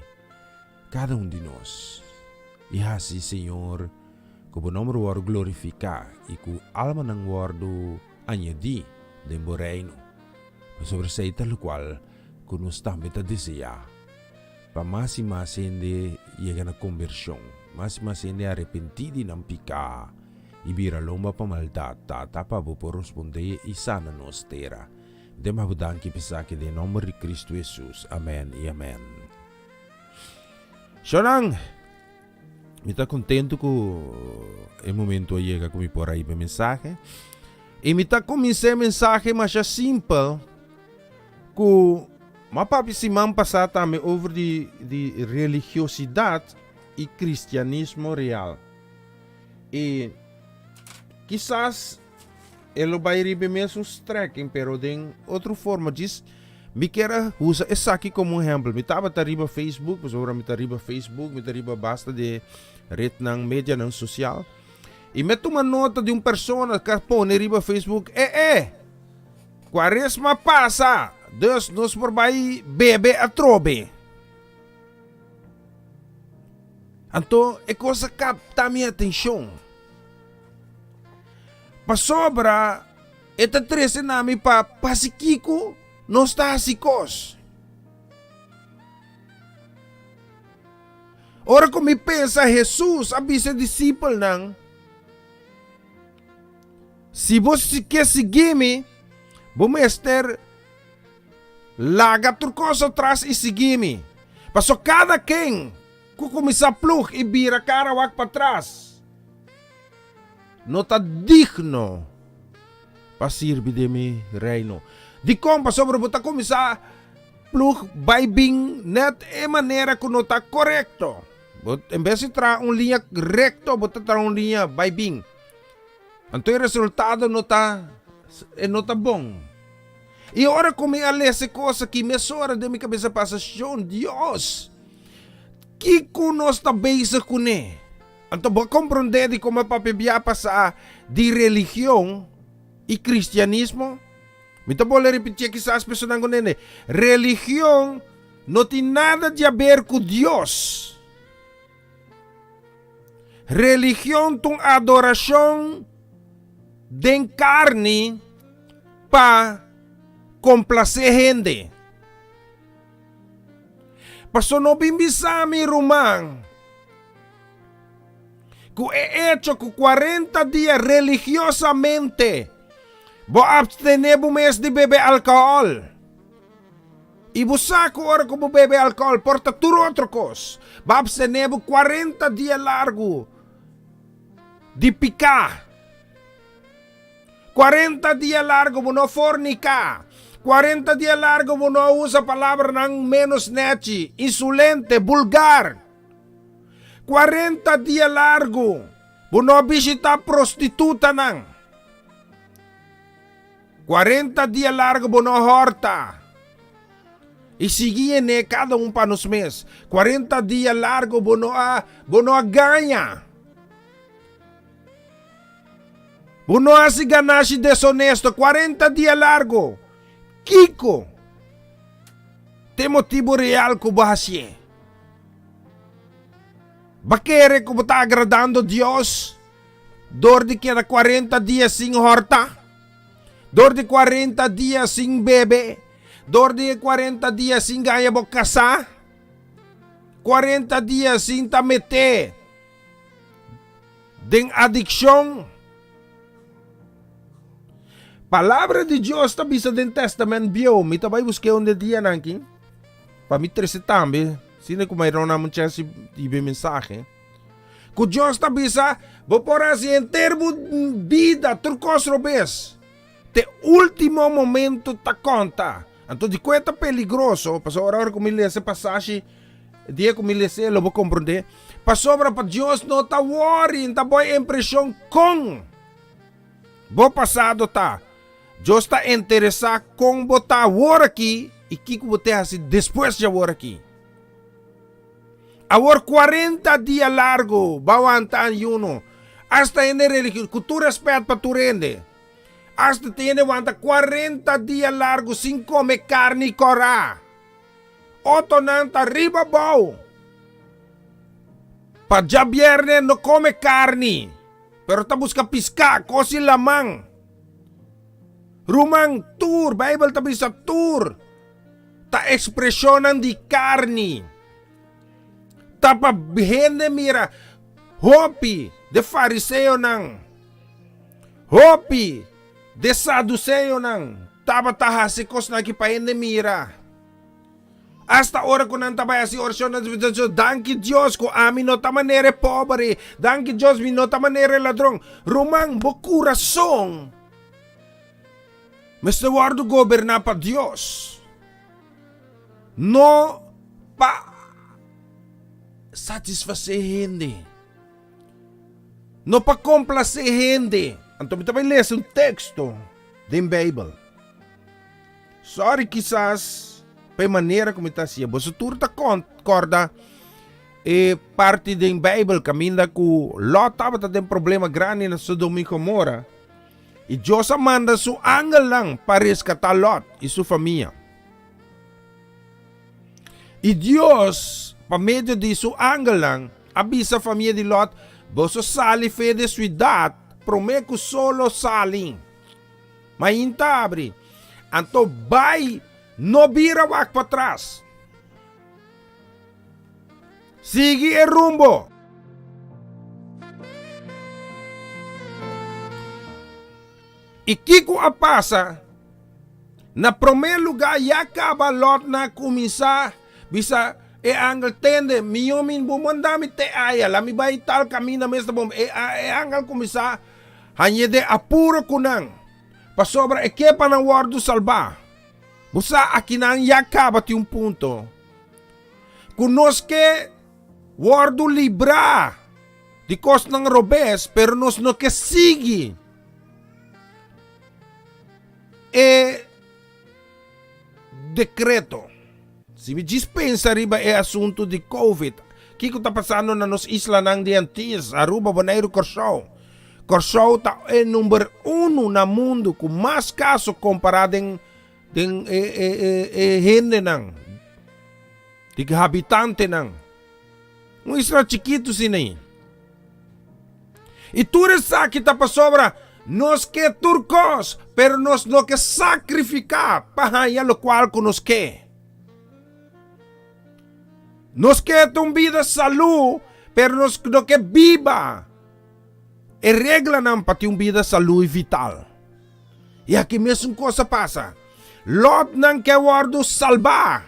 cada de nós. E assim, Senhor, que o nome do glorificar e que alma ng wardo añadi de mo reino. Sobre sa tal qual que nos também ta deseja para mais e mais de llegar na conversão, mais e mais de arrepentido ng pika e vira lomba pa maldad tata pa por responder e sana nos tera. De mabudan ki pisaki de nome de Cristo Jesus. Amen e amen. Shonang! Me está contento que o momento chega com me por aí a mensagem. E me está comecei a mensagem mais simples que mapapi si man passar também over de religiosidade e cristianismo real. E quizás ele vai receber mesmo strecking, pero de outra forma diz me quero usar essa aqui como exemplo. Me estava arriba Facebook, mas agora me arriba Facebook, me arriba basta de rede ng media ng social. E meto uma nota de pessoa que põe arriba Facebook, Quaresma passa, Deus nos vai bebe a trobe. Então, é coisa que capta minha atenção. Pa sobra, esta trece nami pa pasikiko, nostásicos. Ora kung may pensa Jesus, abi sa disciple nang, si vos quer seguir-me, bumester, laga turcoso atrás e seguir-me. Paso cada quem, kukumisa plug e bira karawak para trás. Nota digno, pasirbi de mi reino. Di kompa sobre buta kumisa plug baibing net e maneira que não está correto. Em vez de tra linha recto, buta tra linha baibing. Então o resultado não está bom. E ora como é essa coisa que me sora de minha cabeça passa, Deus, que nós está base com ele? Então vou compreender de como é para passar de religião e cristianismo. Então vou repetir que as pessoas não conhecem. Religião não tem nada a ver com Deus. religião tung adoração den carne para complacer gente. Paso no bimbisami rumang, que é hecho com 40 dias religiosamente, vou abstener um mês de beber álcool. E você agora como bebe álcool, porta tudo outra coisa. Vai abstener 40 dias largo de picar. 40 dias largo, não fornicar. 40 dias largo, não usa palavra ng menos nechi, insolente, vulgar. 40 dias largo, não visita prostituta nang. 40 dias largo, não horta. E seguir cada para nos mês. 40 dias largo, não ganha. Não há se ganagem desonesto. 40 dias largo. Kiko. Tem motivo real que bahasye. Bakere que está agradando Deus. Dor de que era 40 dias sem horta. Dor de 40 dias sem bebe. Dor de 40 dias sem ganhar bocasa. 40 dias sem tamete. Den adicção. Palavra de Deus está bisa den testament bio. Mita vai buscar onde dia nanking. Para me trazer também. Sino que mayroon naman chance de mensagem. Que Deus está bisa. Vou por assim em termo vida. Turcos robes. Te último momento ta conta. Então de coisa peligroso. Para hora que me lê essa passagem. Dia que me lê eu vou compreender. Para sobra para Deus não tá worry. Não tá boa impressão com. Vou passado tá. Deus está interessado com botar agora aqui e que botar assim depois de agora aqui. Agora 40 dias largo, bawantan yuno. Hasta en religião, que tu respeito para tu rende. Hasta tiene 40 dias largo sem comer carne e corá. Oto nanta riba bau. Pa já viernes não come carne. Pero ta busca piscar, cosi lamang. Rumang tour, Bible tabi sa tour. Ta ekspresyonan di carne. Ta pabihende mira. Hopi de fariseo nang. Hopi de saduceo nang. Taba tahasikos na kipahende mira. Hasta ora ko nang tabaya si orsyon na danki Dios ko amin no tamanere pobre. Danki Dios mi no tamanere ladrong. Rumang bukura song. Mas guardo gobernar para Deus. No pa satisfazer gente. No pa complacer gente. Então me também lê um texto da Bible. Sorry quizás pa maneira como está assim. Você tudo tá concorda e parte da Bible caminha com Lot tava tem problema grande na Sodoma e Gomorra. E Deus manda su angel lang para rescatar Lot e sua família. E Deus, por meio de su angel lang, avisa a família de Lot, você sali fe de cidade, prometo solo salim. Mas inta abre. Então vai, no vira wak para trás. Sigue o rumbo. E Kiko a passa, na primeiro lugar, já acaba Lot na começar, bisa e angel tende, min bumandami te aya, lami ba tal caminho mesmo bom, e angel começar, hanya de apuro kunang, pasobra e que pa ng wardo salba, busa akinang já acaba ti um ponto, kunoske wardo libra, di kos ng robes, pero nos no que sigue, e decreto. Se me dispensa riba é assunto de COVID. Kiko tá passando na nos isla ng Diantis, Aruba, Bonaire, Corsao. Corsao tá é número 1 na mundo com mais casos comparado den gente nang. De habitante nang. Um isla chiquito sinay. E tu sa kita pa sobra, nos que turcos, pero nos no que sacrificar, pahaya lo cual que nos que. Nos que tung vida salud, pero nos no que viva. E regla nam pati yung vida salud vital. E aqui mesmo coisa passa. Lot nang que wardo salva.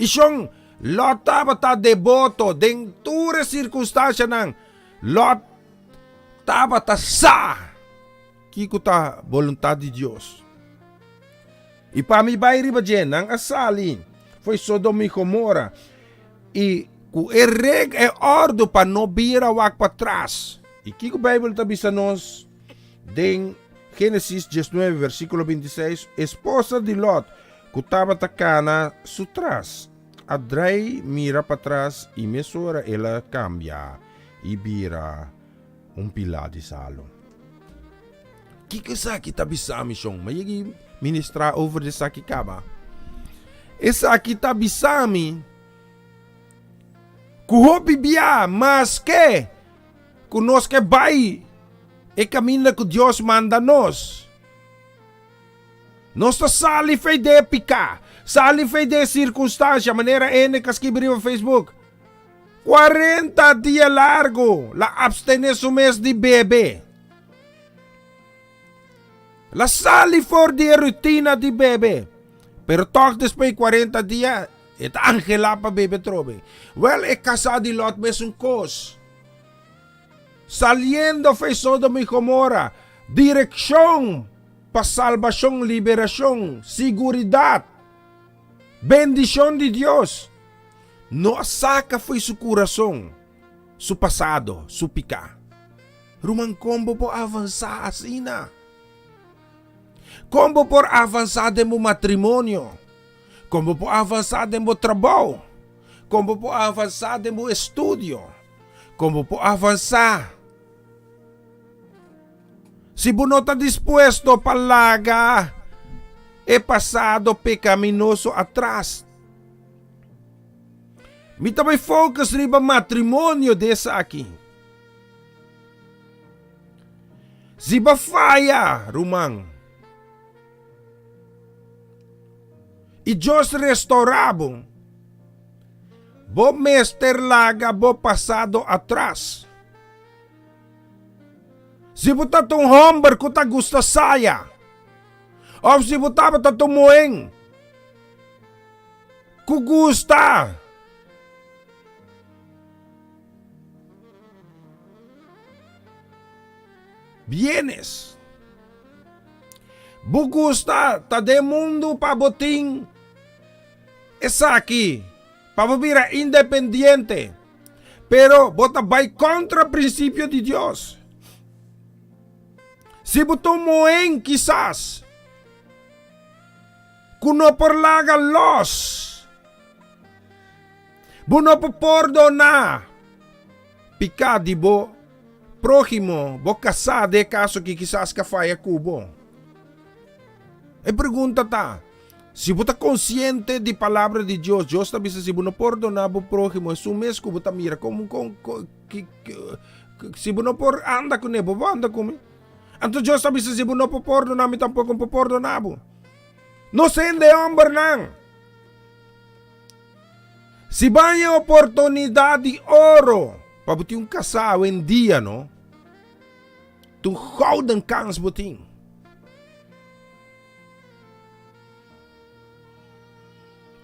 Isyong Lot ta devoto deng ture circunstancia nang Lot ta sa kiko ta voluntad de Dios. Ipamibay riba dyan ang asalin foi Sodoma e Gomorra e ku erreg e ordo pa no bira wak patras. E kiko Bible tabi sa nos deng Génesis 19 versículo 26, esposa de Lot kutaba takana sutras. Adray mira patras e mesura ela cambia e bira pila di salo. Kika sa kita bisa misong mayigi ministra over de saki kaba. Esa kita bisami kuhopi biya mas que kunos que bay e camina que Dios manda nos. Nos ta sali fe de pica, sali fe de circunstancia, manera ene kaskibri wa Facebook. 40 dia largo la abstene su mes di bebe. La sali for di rutina di bebe. Pero talk después 40 dia, et angela pa bebe trobe. Well, e casa di Lot mes un cos. Saliendo fe Sodoma y Gomorra, dirección pa salvación, liberación, seguridad, bendición de Dios. No saca foi su coração, su pasado, su pica. Rumang combo po avançar asina. Combo por avançar de mo matrimônio. Combo por avançar de mo trabalho. Combo por avançar de mo estudio. Combo por avançar. Si não está dispuesto para largar e passado pecaminoso atrás. Mi também focus riba matrimônio dessa aqui. Si ba faya, rumang. E Diyos restaurabo. Bo mester laga bo passado atrás. Si buta tong homber ko ta gusta saya. O si buta ba ta tumueng. Ku gusta. Bienes. Bu gusta ta de mundo paboting. Esa aqui. Pabobira independiente. Pero bota vai contra princípio de Dios. Si butong moeng quizás, kuno por laga los, buno po perdona, picadi bo, prójimo, bo casade caso que quizás ka faya kubo. E pergunta ta, si buta consciente di palabra de Dios, Dios tabi sa si buno perdona bo prójimo, sumes ko buta mira, si buno por anda ko nebo, anda ko me. Anto Diyos sabi sa sibo no popordo namin tampo kung popordo nabo. No sende hombre nang. Si banya oportunidad de oro. Pabuti yung kasawen dia no. Tung houden kans buting.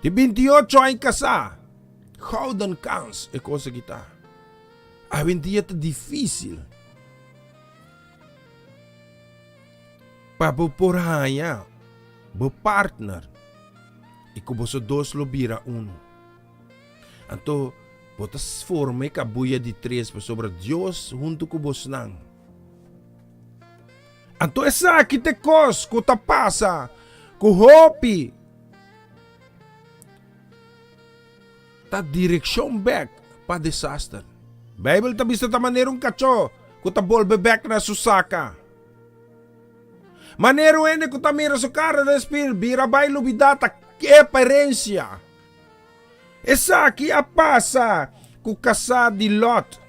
Di 28 ay kasa. Houden kans. E cosa kita. Awin dia ta difícil. Papuporhaya, bo partner, ikuboso dos lobira uno. Anto, botas forme kabuya di tres pa sobra Dios junto kubos nang. Anto esa kite kos, kuta pasa, kuhopi. Ta direksyon back pa disaster. Bible tabi sa tamanerong kacho, kuta bolbe back na susaka. Manero ene ko tamira so cara da espir, bira bay lubidata, que aparência. Essa aqui a passa, ku kasa di Lot.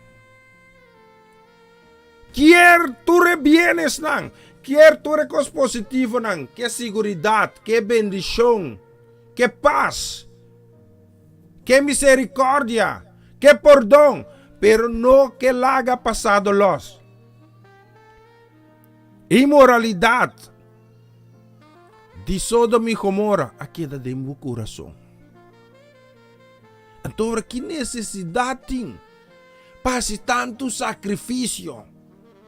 Quier ture bienes nang, quier ture cos positivo nang, que seguridad, que bendición, que paz, que misericordia, que perdón, pero no que laga pasado los. Imoralidad de Sodoma e Gomorra, aqui da de meu coração. Então, que necessidade tem? Passe tanto sacrifício.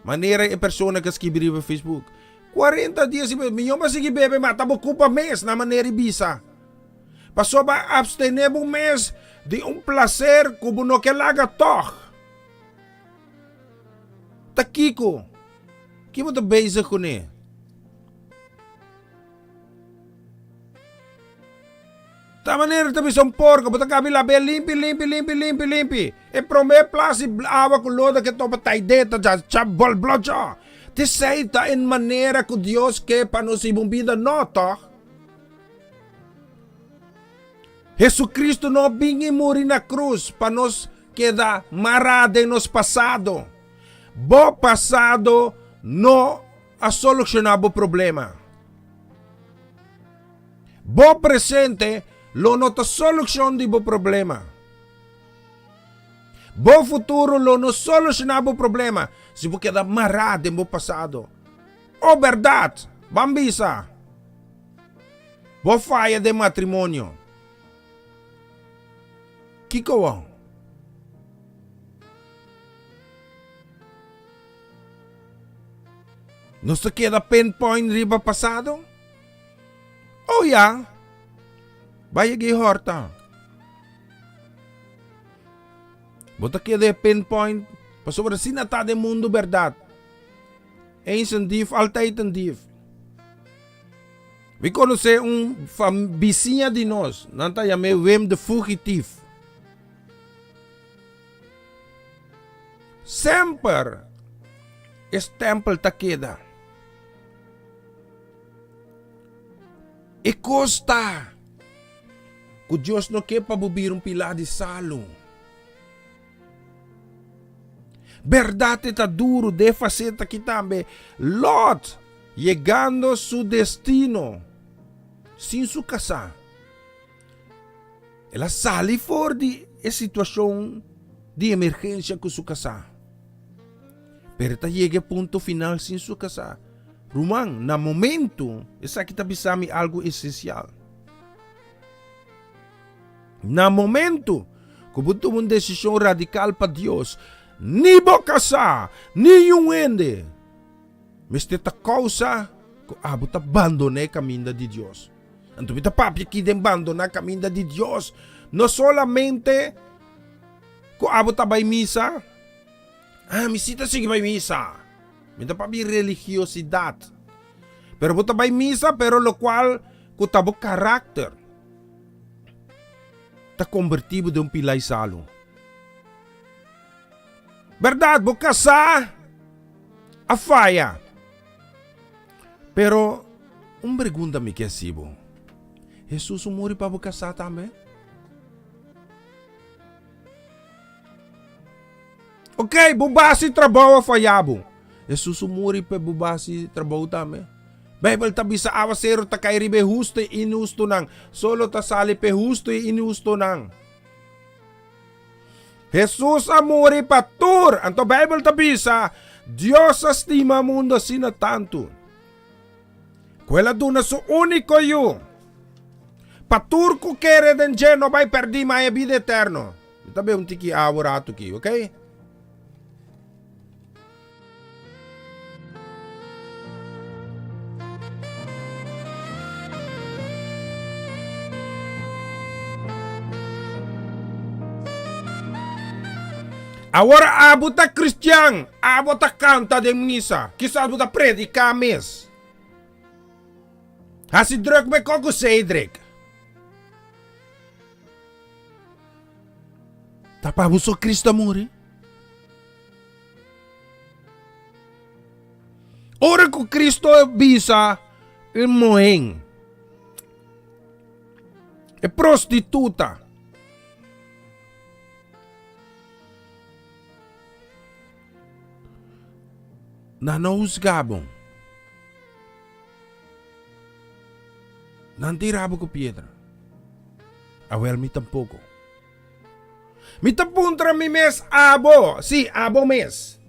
Maneira a pessoa que escreveu no Facebook. 40 dias, minha mas sige bebe, mata mo culpa mês na maneira ibisa. Passou ba abstener um mês de placer como no que laga toch. Takiko. Que mo ta bezig ko ni? Ta maneira tabi são porco, bota kabila be limpi. E prome plasi awa ko loda que topa taideta já bol bloja. Te sei ta em maneira que Deus que para nos vida nota. Jesus Cristo não bingi muri na cruz para nos queda marada em nos passado. Bo passado não a solucionar o problema. Bo presente lo nota solução de bo problema. Bo futuro lo no solucionar o problema. Se você queda marado em bo passado. Oh verdade, bambisa. Bo falha de matrimônio. Que coão? Não se queda pinpoint riba passado? Oh yeah. Vai aqui horta. Bota queda pinpoint. Pasou para sinata de mundo verdade. Eens een dief, altijd een dief. We conhecemos vizinha de nós. Não tá chamando Wim de fugitivo. Sempre esse templo está queda. E custa que Deus não quer para bubir pilar de salo. Verdade está duro de fazer aqui também. Lot, chegando a seu destino, sem sua casa. Ela sale fora de situação de emergência com sua casa. Pero ta chega a ponto final sem sua casa. Rumang, na momento, essa aqui está bisami algo essencial. Na momento, como tu uma decisão radical para Deus, ni bo casa, ni yung ende. Meste ta causa, ko abo ta abandone caminho de Deus. Anto bita papi que de abandonar caminho de Deus, não solamente ko abo ta bay misa. Misita sige bay misa. Minta papi religiosidad. Pero buta bay misa, pero lo cual ko tabo karakter. Ta convertido de pilay salo. Verdade, vou casar a faia. Pero, pergunta-me que é sibo. Jesus morreu para casar também? Ok, bubasi trabalho a faiabo. Jesus morreu para bubasi trabalho também. Bible tabi sa awa sero ta kay ribe husto e inusto nang. Solo ta sali pe husto e inusto nang. Jesus amore patur. Anto Bible tabi sa Dios estima mundo sina tanto. Quella duna su unico io. Patur ku kere den geno vai perdi mai vida eterno. Tabi un tiki aworato ki, ok? Agora abo ta Cristian, abo ta canta de misa, kisa abo ta predica mes. Hasi druk me koko Cedric. Tapa buso Cristo muri. Ora ko Cristo bisa il moeng. E prostituta. na nahusgabong. Nantirabo ko piedra. Awel mi tampoco. Mi tapuntra mi mes abo. Si, abo mes.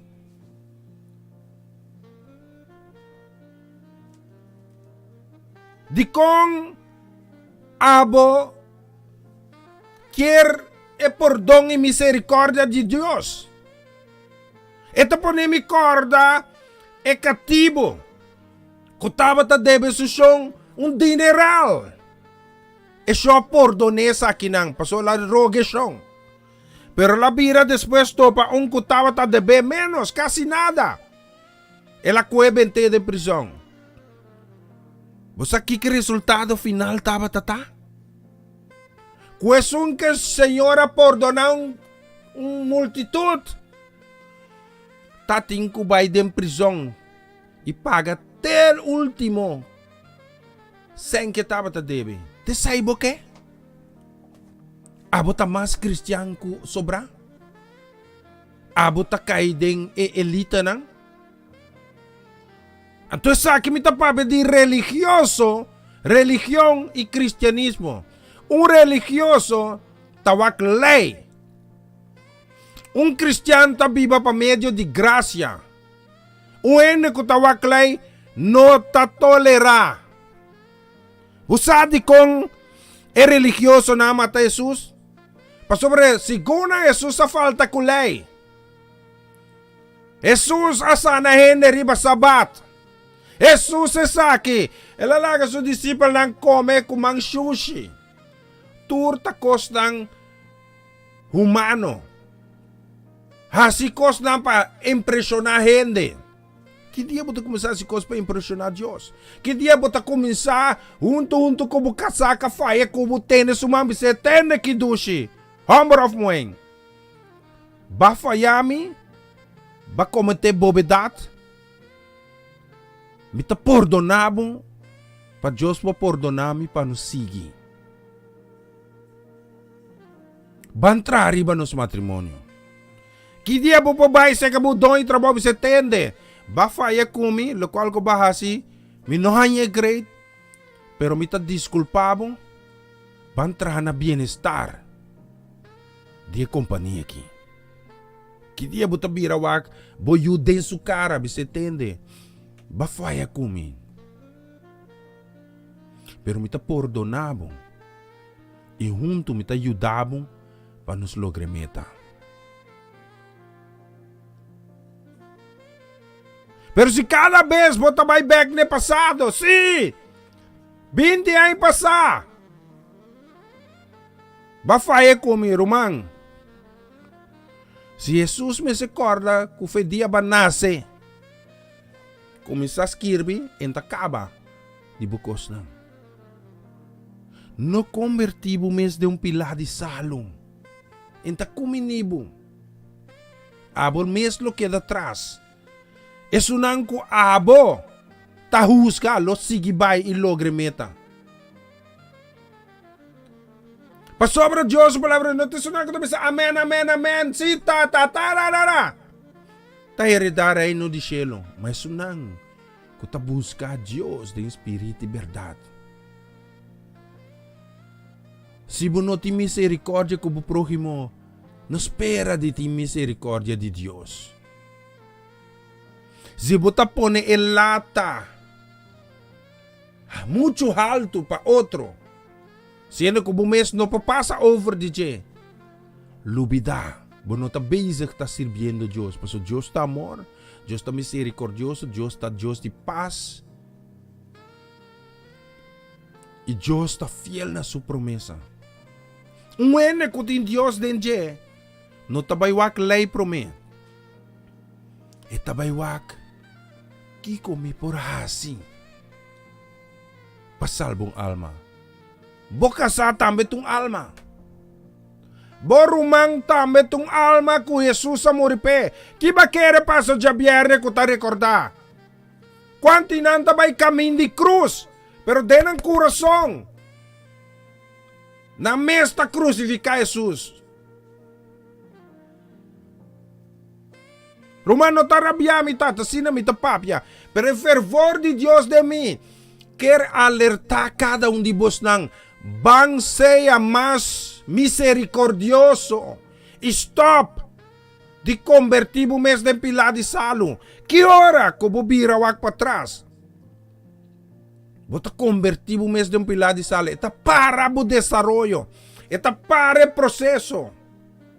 Di kong abo quier e perdón y misericordia de Dios. Ito po ni mi corda e cattivo. Kutaba ta debe susong un dineral. E siya perdone sa akinang paso la rogue siyong. Pero la bira después topa un kutaba ta debe menos, casi nada. E la cuevente de prisión. Bosa que resultado final tava tata? Cuesun que senhora perdona um multitud. Tating kubay de prisão e paga até o último. Sem que tava ta debe. Te saibo que? Abo ta mas cristiano ku sobra? Abo ta kaideng e elita nang? Entonces aquí me tapaba de religioso, religión y cristianismo. Un religioso tawak ley. Un cristiano ta viva pa medio de gracia. Un ene ko tawak ley no ta tolera. Usadi kong e religioso na mata Jesus. Pa sobre siguna Jesus sa falta ko ley. Jesus asana hene riba sabat. Jesus é saki. Ela laga su discípulo nang come kumang sushi. Turta kos ng humano. Hasikos nang pa impressionar gente. Que dia bota começar a kos pa impressionar Deus? Que dia bota começar junto como casaca faia como tênis sumambi se tênis que dushi. Humber of moeng. Ba fayami? Ba cometer bobedade? Mita perdonabo pa Deus pa perdonami pa nos sigi. Bantrari ba nos matrimônio? Que dia po pa ba se kabo doin trabalho se tende? Ba faya kumi, lo qual ko bahasi, minohanye great, pero mita disculpabo, bantra na bienestar. Dia companhia aqui. Que dia bota birawak, boyu den su cara, se tende. Ba faya kumi. Pero mita perdonabo. E junto mita ayudabo para nos lograr meta. Pero se cada vez bota vai back no passado, sim! 20 anos passar. Ba faya kumi, Romang. Se Jesus me se acorda que foi dia ba nasce. Começar a escrever em acaba de bukos na. No convertibo mes de um pilar de salom. Em cominibo. Abo mes lo queda atrás. Es unanco abo. Tahusca lo sigibay e logre meta. Pasobra Dios palavra no te sunanco também amen amen amen. Si ta ta ta ra ra ra. Ta heredar reino de cielo, mas sunang ko ta busca a Dios de espírito e verdade. Se não tem misericórdia com o prójimo, não espera de ti misericórdia de Deus. Se você pone el lata muito alto para outro, sendo que o mês não passa over de je, lubida. Bueno, está bezig, está sirviendo Dios. Porque Dios está amor, Dios está misericordioso, Dios está Dios de paz. E Dios está fiel na sua promessa. Um ene que tem Dios dentro, não está baiwak lei promessa. E está baiwak que come por assim. Pasalbong alma. Boca sa também tung alma. Borumang tambe tung alma ku Jesus sa muripe. Kiba kere paso jabierne ku ta recordar. Quanti nanta bay camin di cruz. Pero denang coração. Na mesta crucificar Jesus. Romano tarabia mi tata, sina mi tapapia. Pero el fervor de Dios de mí, quer alertar cada um de vos nang, bang seja mais misericordioso. Stop de convertir o mês de pilar de salo. Que hora que eu vira wak para trás? Bota convertir o mês de pilar de salo. Eta para o desenvolvimento. Eta para o processo.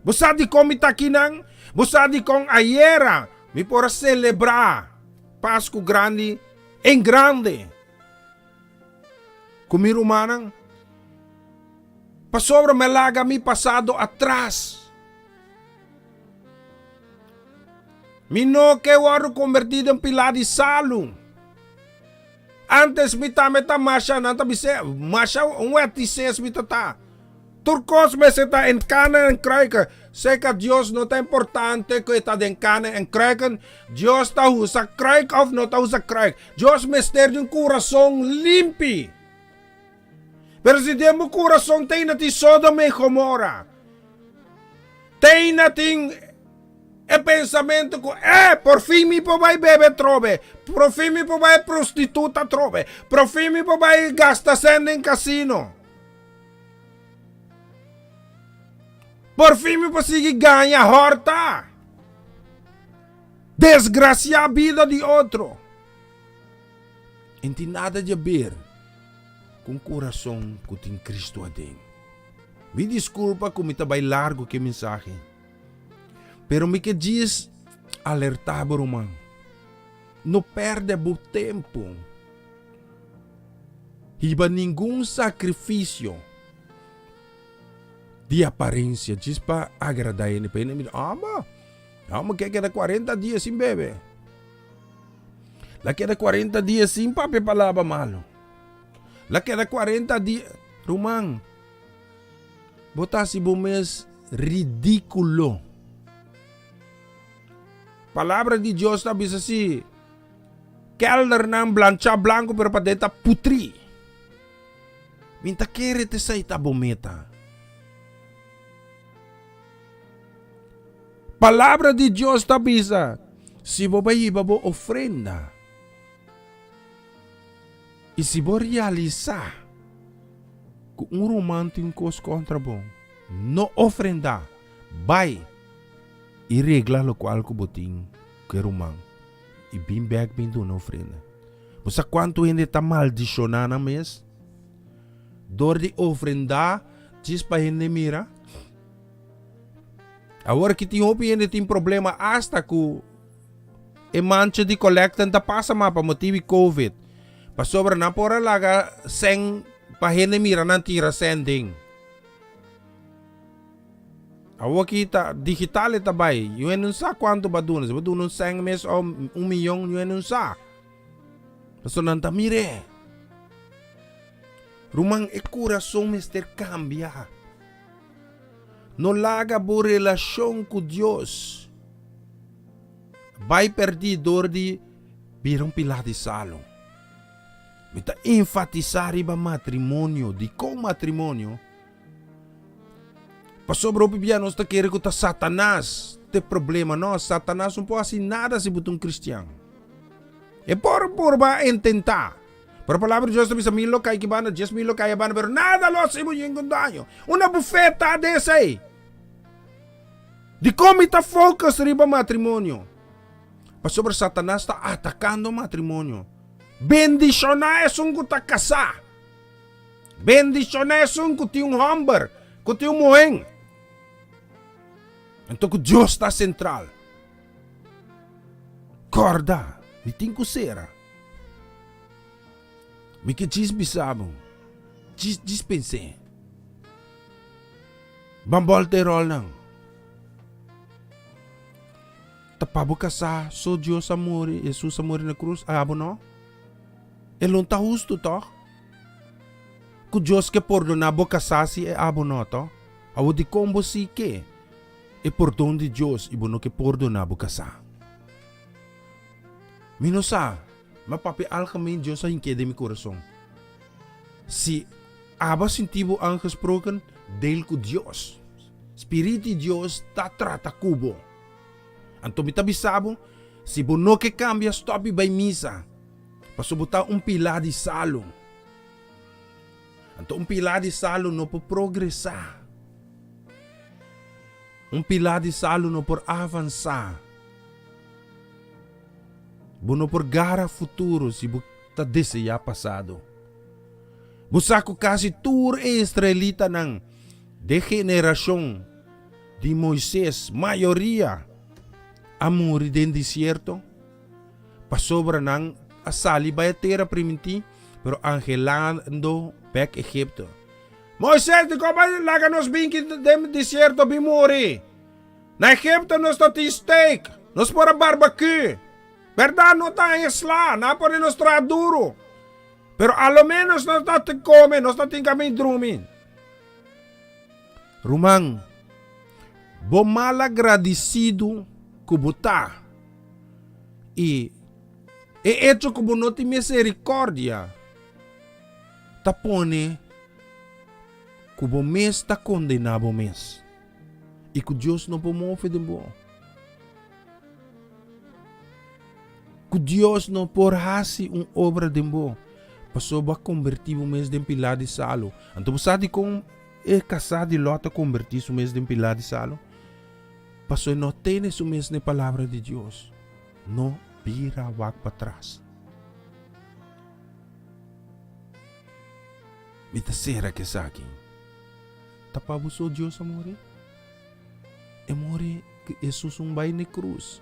Você de como está aqui não? Você de com aiera. Me pora celebrar Páscoa grande em grande. Comigo manang. Pasobra me laga mi passado atrás. Mi no que waro convertido em pilar de salo. Antes mi ta masha nanta bise masha uetises mi ta. Turcos me se ta en cana en kruiken. Sei que Dios no está importante que está en cana en kruiken. Dios ta usa kruik of no ta usa kruik. Dios me ster de un coração limpi. Pero se temos coração tem na ti Sodoma e Gomorra. Tem na ti e pensamento que por fim mi po vai bebe trove. Por fim mi po vai prostituta trove. Por fim mi po vai gasta sendo em casino. Por fim me consigo ganhar horta. Desgraciar a vida de outro. Não tem nada de ver com o coração que tem Cristo adentro. Me desculpa que me trabalho largo que mensagem. Pero me que diz alertar, irmão. Não perde o tempo. Iba nenhum sacrifício de aparência, diz para agradar ele. Mas queda 40 dias sem beber. Lá queda 40 dias sem papi palavra malo. Lá queda 40 dias. Rumang, botasse bom mês ridículo. Palavra de Deus está bisa assim. Kelder ng blancha blanco pero pa deta putri. Minta kere te sa ita bometa. Palavra de Deus está bisa. Si bo ba iba bo ofrenda. E se bo realizar kung românticos contra bom, no ofrenda, vai e regla lo qual ko boting que romang. E bim back bim do na ofrenda. Você quanto ainda está maldicionando mês? Dor de ofrenda, diz para ele mira. Agora que tem ainda tem problema hasta que e mancha de collecta da passa mapa motivo COVID. Pa sobra na pora laga seng pahene mira nan tira sending. Awa kita digital tabay. Yun nun sa kwanto ba dun? Sa dun nun seng mes o 1 milyon yun nun sa. Paso nanta mire. Rumang e coração mister cambia. No laga bo relasyon com Dios. Vai perdidor de birang pilar de salong. Mita enfatizar iba matrimônio, de com matrimônio. Pasobra o pibiano, está querendo que tá Satanás. Tem problema, não? Satanás não pode assim nada se botar cristiano. É por ba tentar. Pero a palavra de Deus também milo kay kibana, 10 milo kay abana, pero nada lo se mo yung daño. Una bufeta dessa aí. De como está focus riba matrimônio. Pasobra Satanás está atacando o matrimônio. Bendición na es un kuta kasa. Bendición na es un kuti un humber, kuti un mueng. Então que Deus está central. Corda, me tem que ser. Me que diz bisabo, dispensei. Bambol terol nang. Tapabo kasa, so Deus amore, Jesus amore na cruz, abo no? Ele não está justo, to? Que Deus que perdona boca sasi é abo não, to? Awo de combo si que é perdão de Deus e bono que perdona boca sa. Minosa, mas papi algemeen Deus a hinke de mi coração. Si aba sentivo aangesproken, deel com Deus. Espírito de Deus está trata cubo. Anto bitabisabo, si buno que cambia, stop by misa. Pasubuta pila di salo. Anto pila di salo no po progresar. Pila di salo no por avançar. Buno por gara futuro si buta deseja passado. Busako kasi tur israelita ng degenerasyon de Moisés, maioria, amuri den desierto, pasobra ng asali bayatera primiti, pero angelando back Egipto. Moisés, di ko ba laganos binki dem desierto bimuri? Na Egipto nos to steak, nos para barbecue. Verdad no ta isla, na por nostro duro. Pero a lo menos nos natin come, nos natin kami drumin. Rumang, malagradecido kubuta. E hecho como no te misericordia. Tapone, kubo mes ta condenabo mes. E que Deus não promove de bom. Que Deus não por hasi obra de bom. Passou a convertir o mês de pilar de salo. Então você sabe como é casado de lota convertir o mês de pilar de salo? Passou não tem o mês de palavra de Deus. Não vira wak para trás. Mita será que sabe? Tapabusou Deus amore? Amore que Jesus vai na cruz.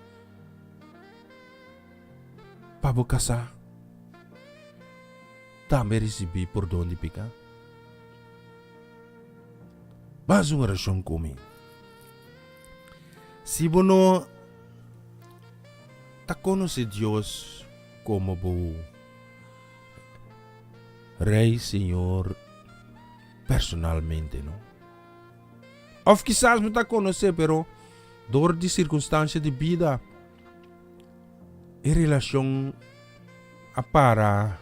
Pabo casar. Também recebi perdão de pecar. Mas uma razão comigo. Se você não conhece Deus como o Rei Senhor personalmente, não? Ou quizás você conhece, pero door de circunstância de vida em relação a para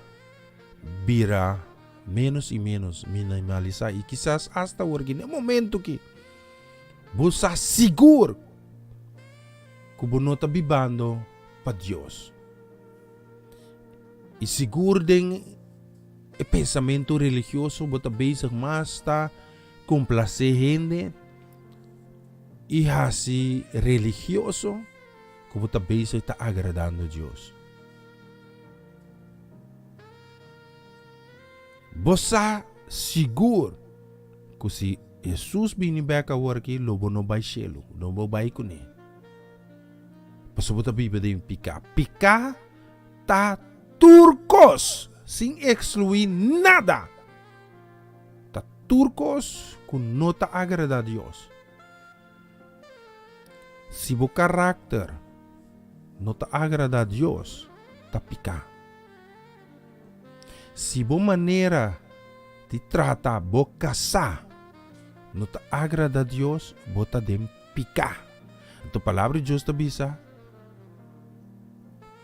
vira menos e menos minimalizar e quizás hasta hoje no momento que você seguro que você não está vivendo para Deus e seguro den o pensamento religioso você bezig mas está complacer gente e assim religioso que você bezig está agradando a Deus. Você seguro que se Jesus vem back agora aqui, lobo não vai chelo, não vai com ele. Pastor você Bíblia de picar. Picar tá turcos, sem excluir nada. Tá turcos que não tá agrada a Deus. Se o caráter não tá agrada a Deus, tá picar. Se boa maneira de tratar, boa casar, não te agrada a Deus, bota dem picar. Então a palavra de Deus te bisa,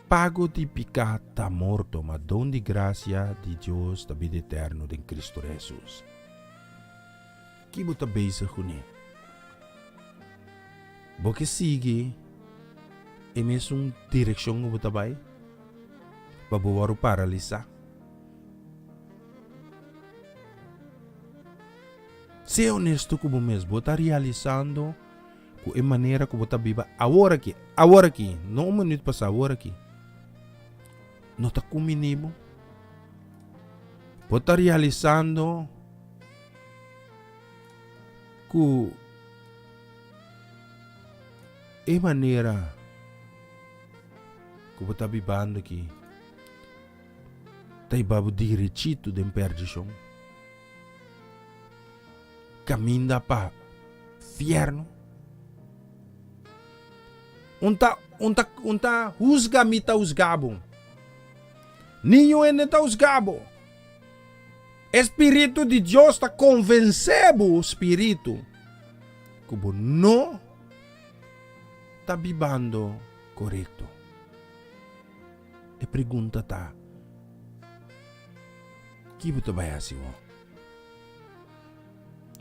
pago de picar tá morto, mas dom de graça de Deus da vida eterna em Cristo Jesus. Que bota bisa com ele? Boa que sigue, é mesmo direção que bota vai, para boa paralisar. Ser honesto com você mesmo, você está realizando com a maneira que você está viva agora aqui, não minuto passar agora aqui. Não está com mínimo. Você está realizando com a maneira que você está vivendo aqui. Está vivendo direito de perdição. Caminha para inferno. Unta husga mita husgabo. Ninho eneta husgabo. Espírito de Deus está convencendo o espírito que não está vivendo correto. E pergunta tá, que você vai fazer?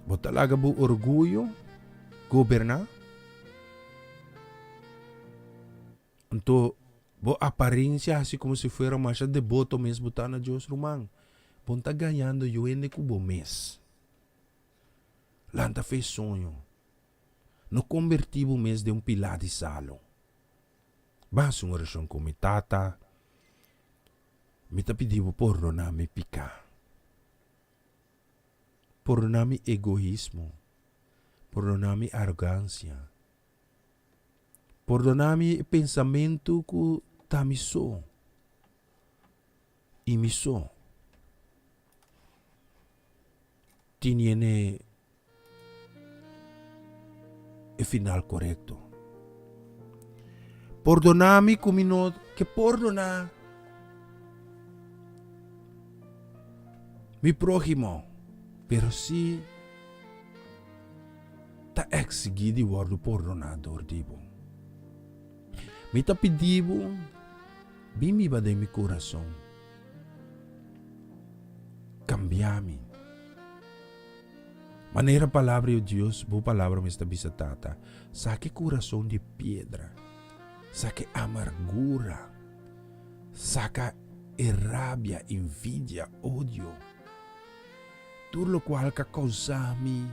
Você talaga bu orgulho governar? Então, bo aparência assim como se fuera mais devoto mesmo botar na Deus rumang. Bom tá ganhando eu ainda com o mês. Lanta fez sonho. No convertivo o mês de pilar de salão. Basta uma oração com minha tata. Me tá pedindo perdonar me picar. Perdonar me egoísmo. Perdonar me arrogância. Perdonar me pensamento que tá me só. E me só. Tiene o final correto. Perdonami como que perdonar mi prójimo, pero si ta exigir de word perdonador dibo. Mi ta pedibo, bimi ba de mi coração. Cambiami. Maneira palavra de Deus, boa palavra me está bisatata. Saque coração de pedra. Saque amargura. Saca rabia, invidia, odio. Tudo lo qual que causa-me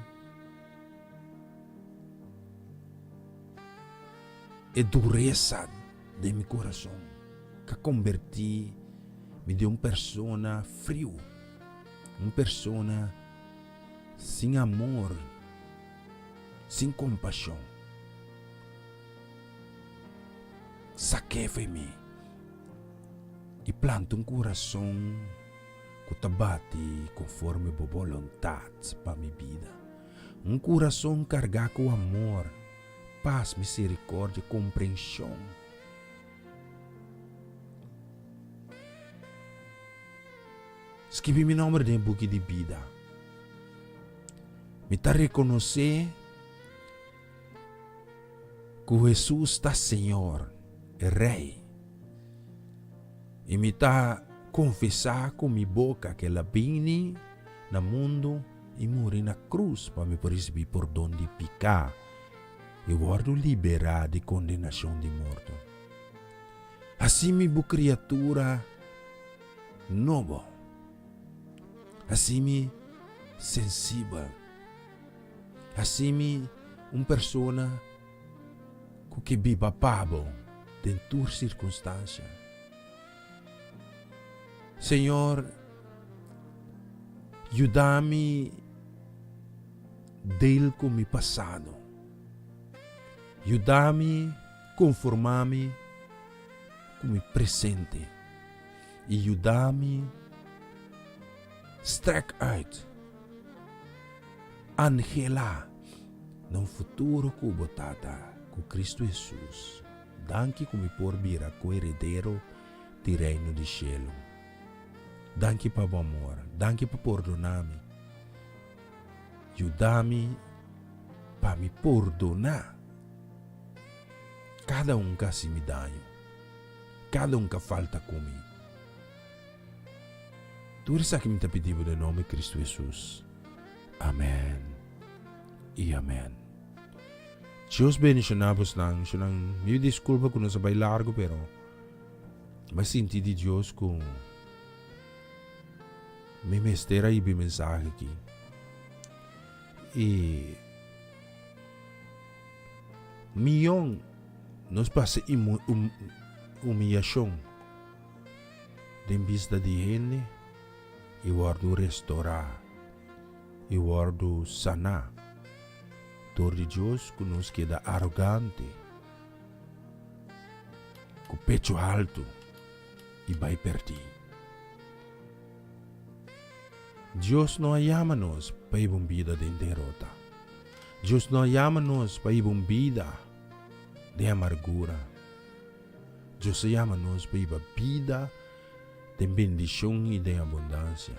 e dureza de meu coração. Que converti-me de uma persona frio. Uma persona sem amor, sem compaixão. Saquefe-me e planta um coração que te bate conforme a vontade para minha vida. Um coração carregado com amor, paz, misericórdia, compreensão. Escrevi meu nome dentro do book de vida. Me tá reconhecer que Jesus está Senhor, é Rei. E me tá confessar com minha boca que ela vem no mundo e morre na cruz para me receber perdão de pecado e guardo liberar de condenação de morte. Assim me boa criatura nova. Assim me sensível. Assim, uma pessoa que vive pabo em toda circunstância. Senhor, ajuda-me dele com meu passado. Ajuda-me conformar-me com meu presente. E ajuda-me streck out. Angela, num futuro que botada com Cristo Jesus, danke como por vira com herdeiro do reino de cielo. Danke para o amor, danke para perdonar-me. Ajuda-me para me perdonar. Cada que se me danho, cada que falta comigo. Tudo isso que me está pedindo em nome de Cristo Jesus. Amen. E amen. Deus bendicionavos lang. Me desculpa kung nasa bay largo pero mas sinti de Deus kung may mestera ibi mensahe aqui. E milhão nos passa humilhação de vista de gente e guardo restaurar e guardo sanar. Dor de Deus que nos queda arrogante, com pecho alto e vai perder. Deus não chama-nos para ir uma vida de derrota. Deus não chama-nos para ir uma vida de amargura. Deus chama-nos para ir uma vida de bendição e de abundância.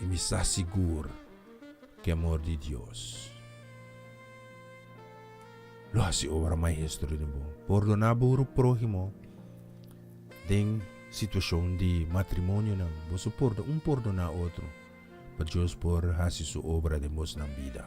E me asseguro que o amor de Deus lo hace obra maestro de bom. Perdonar o prójimo em situação de matrimônio não. Você perdonar outro para Deus por fazer sua obra de nós na vida.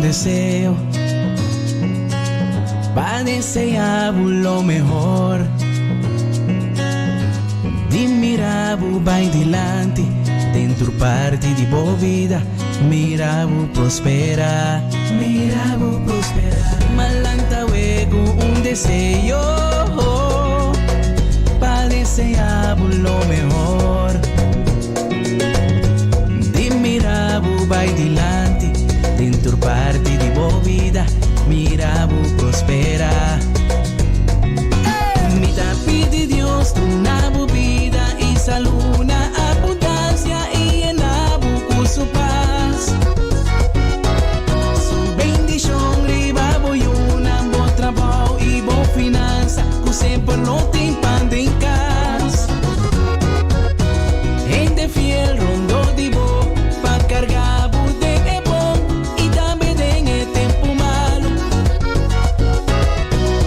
deseo para desear lo mejor. Di mirabu vai dilante, dentro parte di boa vida, mirabu prospera, mirabu prospera. Malanta wego deseo para desear lo mejor. Di mirabu vai dilante, dentro parte di boa vida, mirabu prospera. Mi da pide Dios una vida y salud, una abundancia y en con su paz. Su bendición riba voy una buen trabajo y buena finanza, que siempre no te impande en casa. Gente fiel rondo de bo, pa cargar de bom y también en el tiempo malo.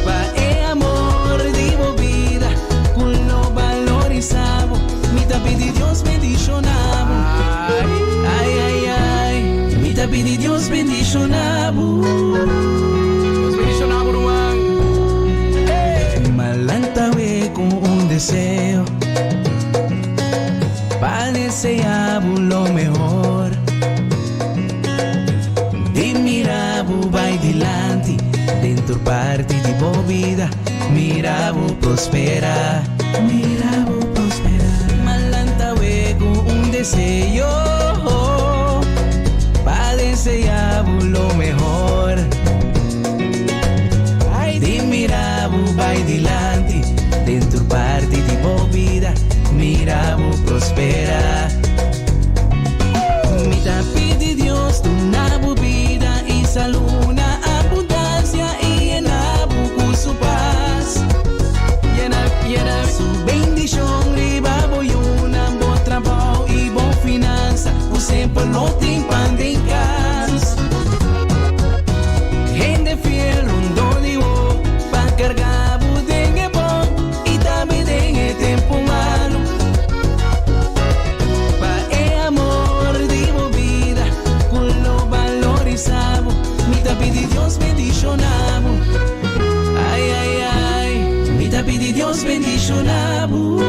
Pa amor de vida, con lo valorizamos, mi tapi de Dios bendicionamos. Ay, ay, ay, mi tapi de Dios bendicionamos. Dios bendicionamos, Juan. Malanta ve con un deseo para desear lo mejor. Y mirabu vai dilante, dentro parte de boa vida, mirabu prospera, mirabu prospera. Malanta ve con un deseo para desear lo mejor. Ay, di mirabu vai dilante, dentro parte de boa vida, mirabu prospera. Mi tapi de Dios una vida y salud, una abundancia y en con su paz. Llena su bendición, riba voy una buen trabajo y buena finanza, que siempre no te impande en casa. Gente fiel, rondo de bo, pa cargar de bom y también en el tiempo malo. Pa amor de vida, con lo valorizamos, mi tapi de Dios bendicionamos. Ay, ay, ay, mi tapi de Dios bendicionamos.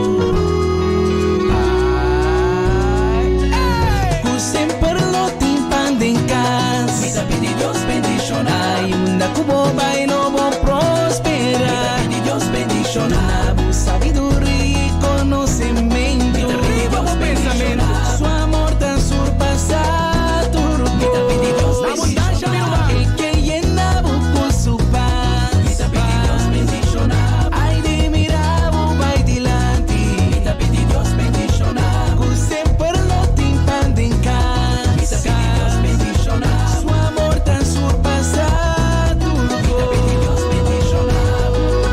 Que siempre lo te impande en casa. Mi tapi de Dios bendicionamos. Ay, una cubo vai no bom prospera. Mi tapi de Dios bendicionamos. Sabiduría y conocimiento. Mi tapi de Dios bendicionamos. Su amor tan surpasado. Mi tapi de Dios bendicionamos. El que llena con su paz. Mi tapi de Dios bendicionamos. Ay, de mirabo vai dilante. Mi tapi de Dios bendicionamos. Que siempre lo te impande en casa. Mi tapi de Dios bendicionamos. Su amor tan surpasado. Mi tapi de Dios bendicionamos.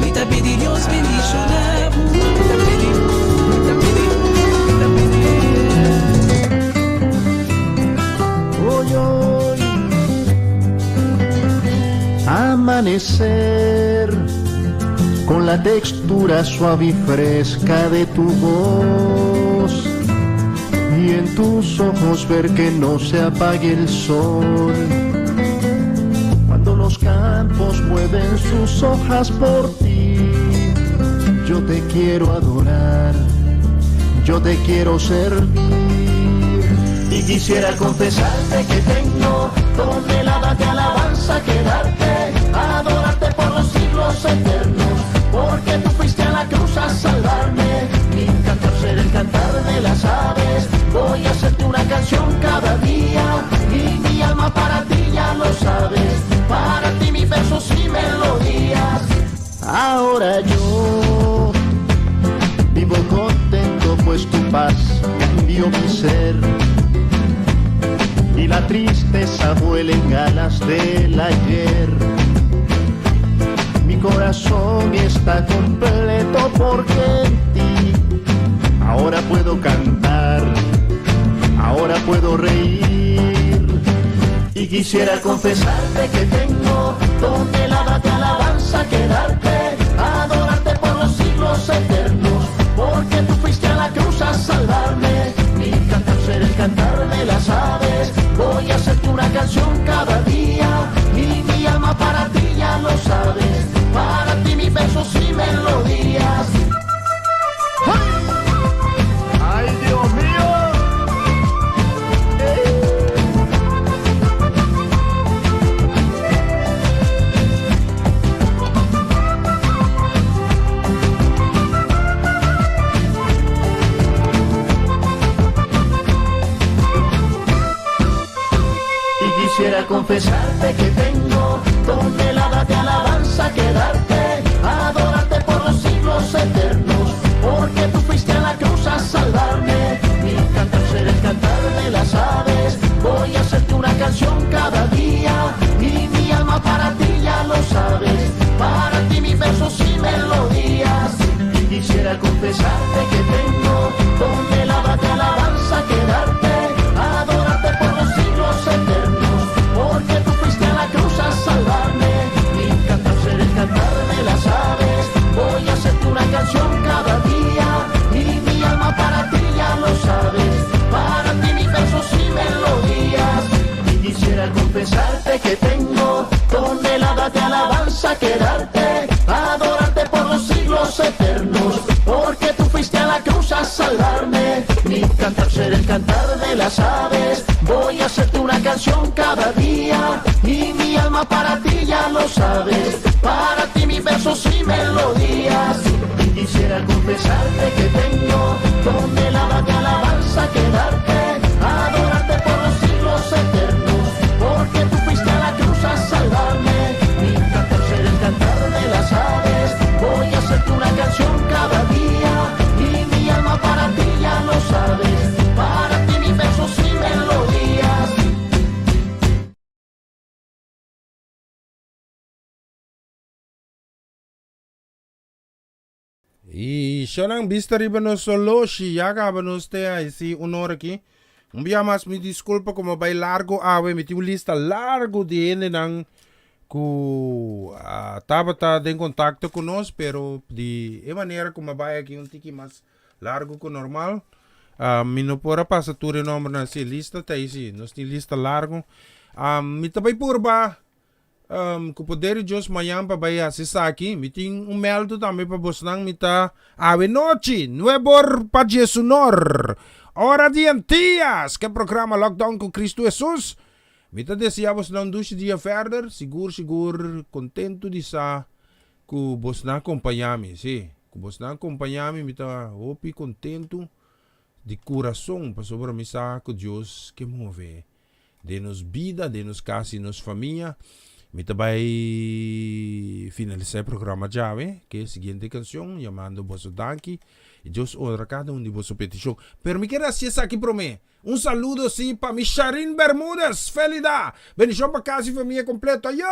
Mi tapi de Dios bendicionamos. Mi tapi de Dios bendicionamos. Hoy, hoy, amanecer con la textura suave y fresca de tu voz y en tus ojos ver que no se apague el sol. Cuando los campos mueven sus hojas por ti, yo te quiero adorar, yo te quiero servir. Y quisiera confesarte que tengo toneladas de alabanza que darte, adorarte por los siglos eternos, porque tú fuiste a la cruz a salvarme. Mi cantar será el cantar de las aves, voy a hacerte una canción cada día, y mi alma para ti ya lo sabes, para ti mis versos y melodías. Ahora yo vivo contento pues tu paz cambió mi ser, y la tristeza vuela en ganas del ayer. Mi corazón está completo porque en ti ahora puedo cantar, ahora puedo reír. Y quisiera confesarte que tengo toneladas de alabanza que darte, adorarte por los siglos eternos, porque tú fuiste a la cruz a salvarme. Mi cantar será el cantar de las aves, voy confesarte que tengo toneladas de alabanza que darte, adorarte por los siglos eternos, porque tú fuiste a la cruz a salvarme. Mi cantar será el cantar de las aves, voy a hacerte una canción cada día, y mi alma para ti ya lo sabes, para ti mis versos y melodías. Y quisiera confesarte que tengo toneladas de alabanza que darte, adorarte por los siglos eternos, porque tú fuiste a la cruz a salvarme. Mi cantar será el cantar de las aves, voy a hacerte una canción cada día, y mi alma para ti ya lo sabes, para ti mis versos y melodías. Y quisiera confesarte que tengo toneladas de alabanza que darte, adorarte por los siglos eternos, porque tú fuiste a la cruz a salvarme. Mi cantar será el cantar de las aves, voy a hacerte una canción cada día, y mi alma para ti ya lo sabes, para ti mis versos y melodías. Y quisiera confesarte que tengo toneladas de alabanza que darte, adorarte por los siglos eternos, porque tú fuiste a la cruz a salvarme. Mi cantar será el cantar de las aves, voy a hacerte una canción cada día, y mi alma para ti ya lo sabes, para ti mis versos y melodías. Y Shanang Bistari Bano Solo, Shiaga Banostea, y si honor aquí. Un día más me disculpo como vai largo ave, me tive lista largo de ene nang ku tabata de contacto con nós, pero de maneira como vai aqui um tiki mais largo que normal. Me não pora passa tudo nome na si lista, tá aí si, nós tem lista largo. Me também por ba com o poder de Deus manhã para vai acessar aqui, me tem meldo também para bosnang me tá ave noite, nuevor pa Jesunor. Hora de Antias, que programa Lockdown com Cristo Jesus. Mita desejamos não duche dia verder, seguro, contento de sa que vos na acompanhame, sim. Que vos na acompanhame, mita hopi contento de coração para sobre misa que Deus que move. De-nos vida, de-nos casa, nos família. Mita vai finalizar o programa já, que é a seguinte canção, chamando vosso danke. E Deus honra cada de vossa petição. Pero me quero acessar aqui para mim. Saludo sim para Micharin Bermudas. Felicidade. Bendição para casa e família completa. Yo.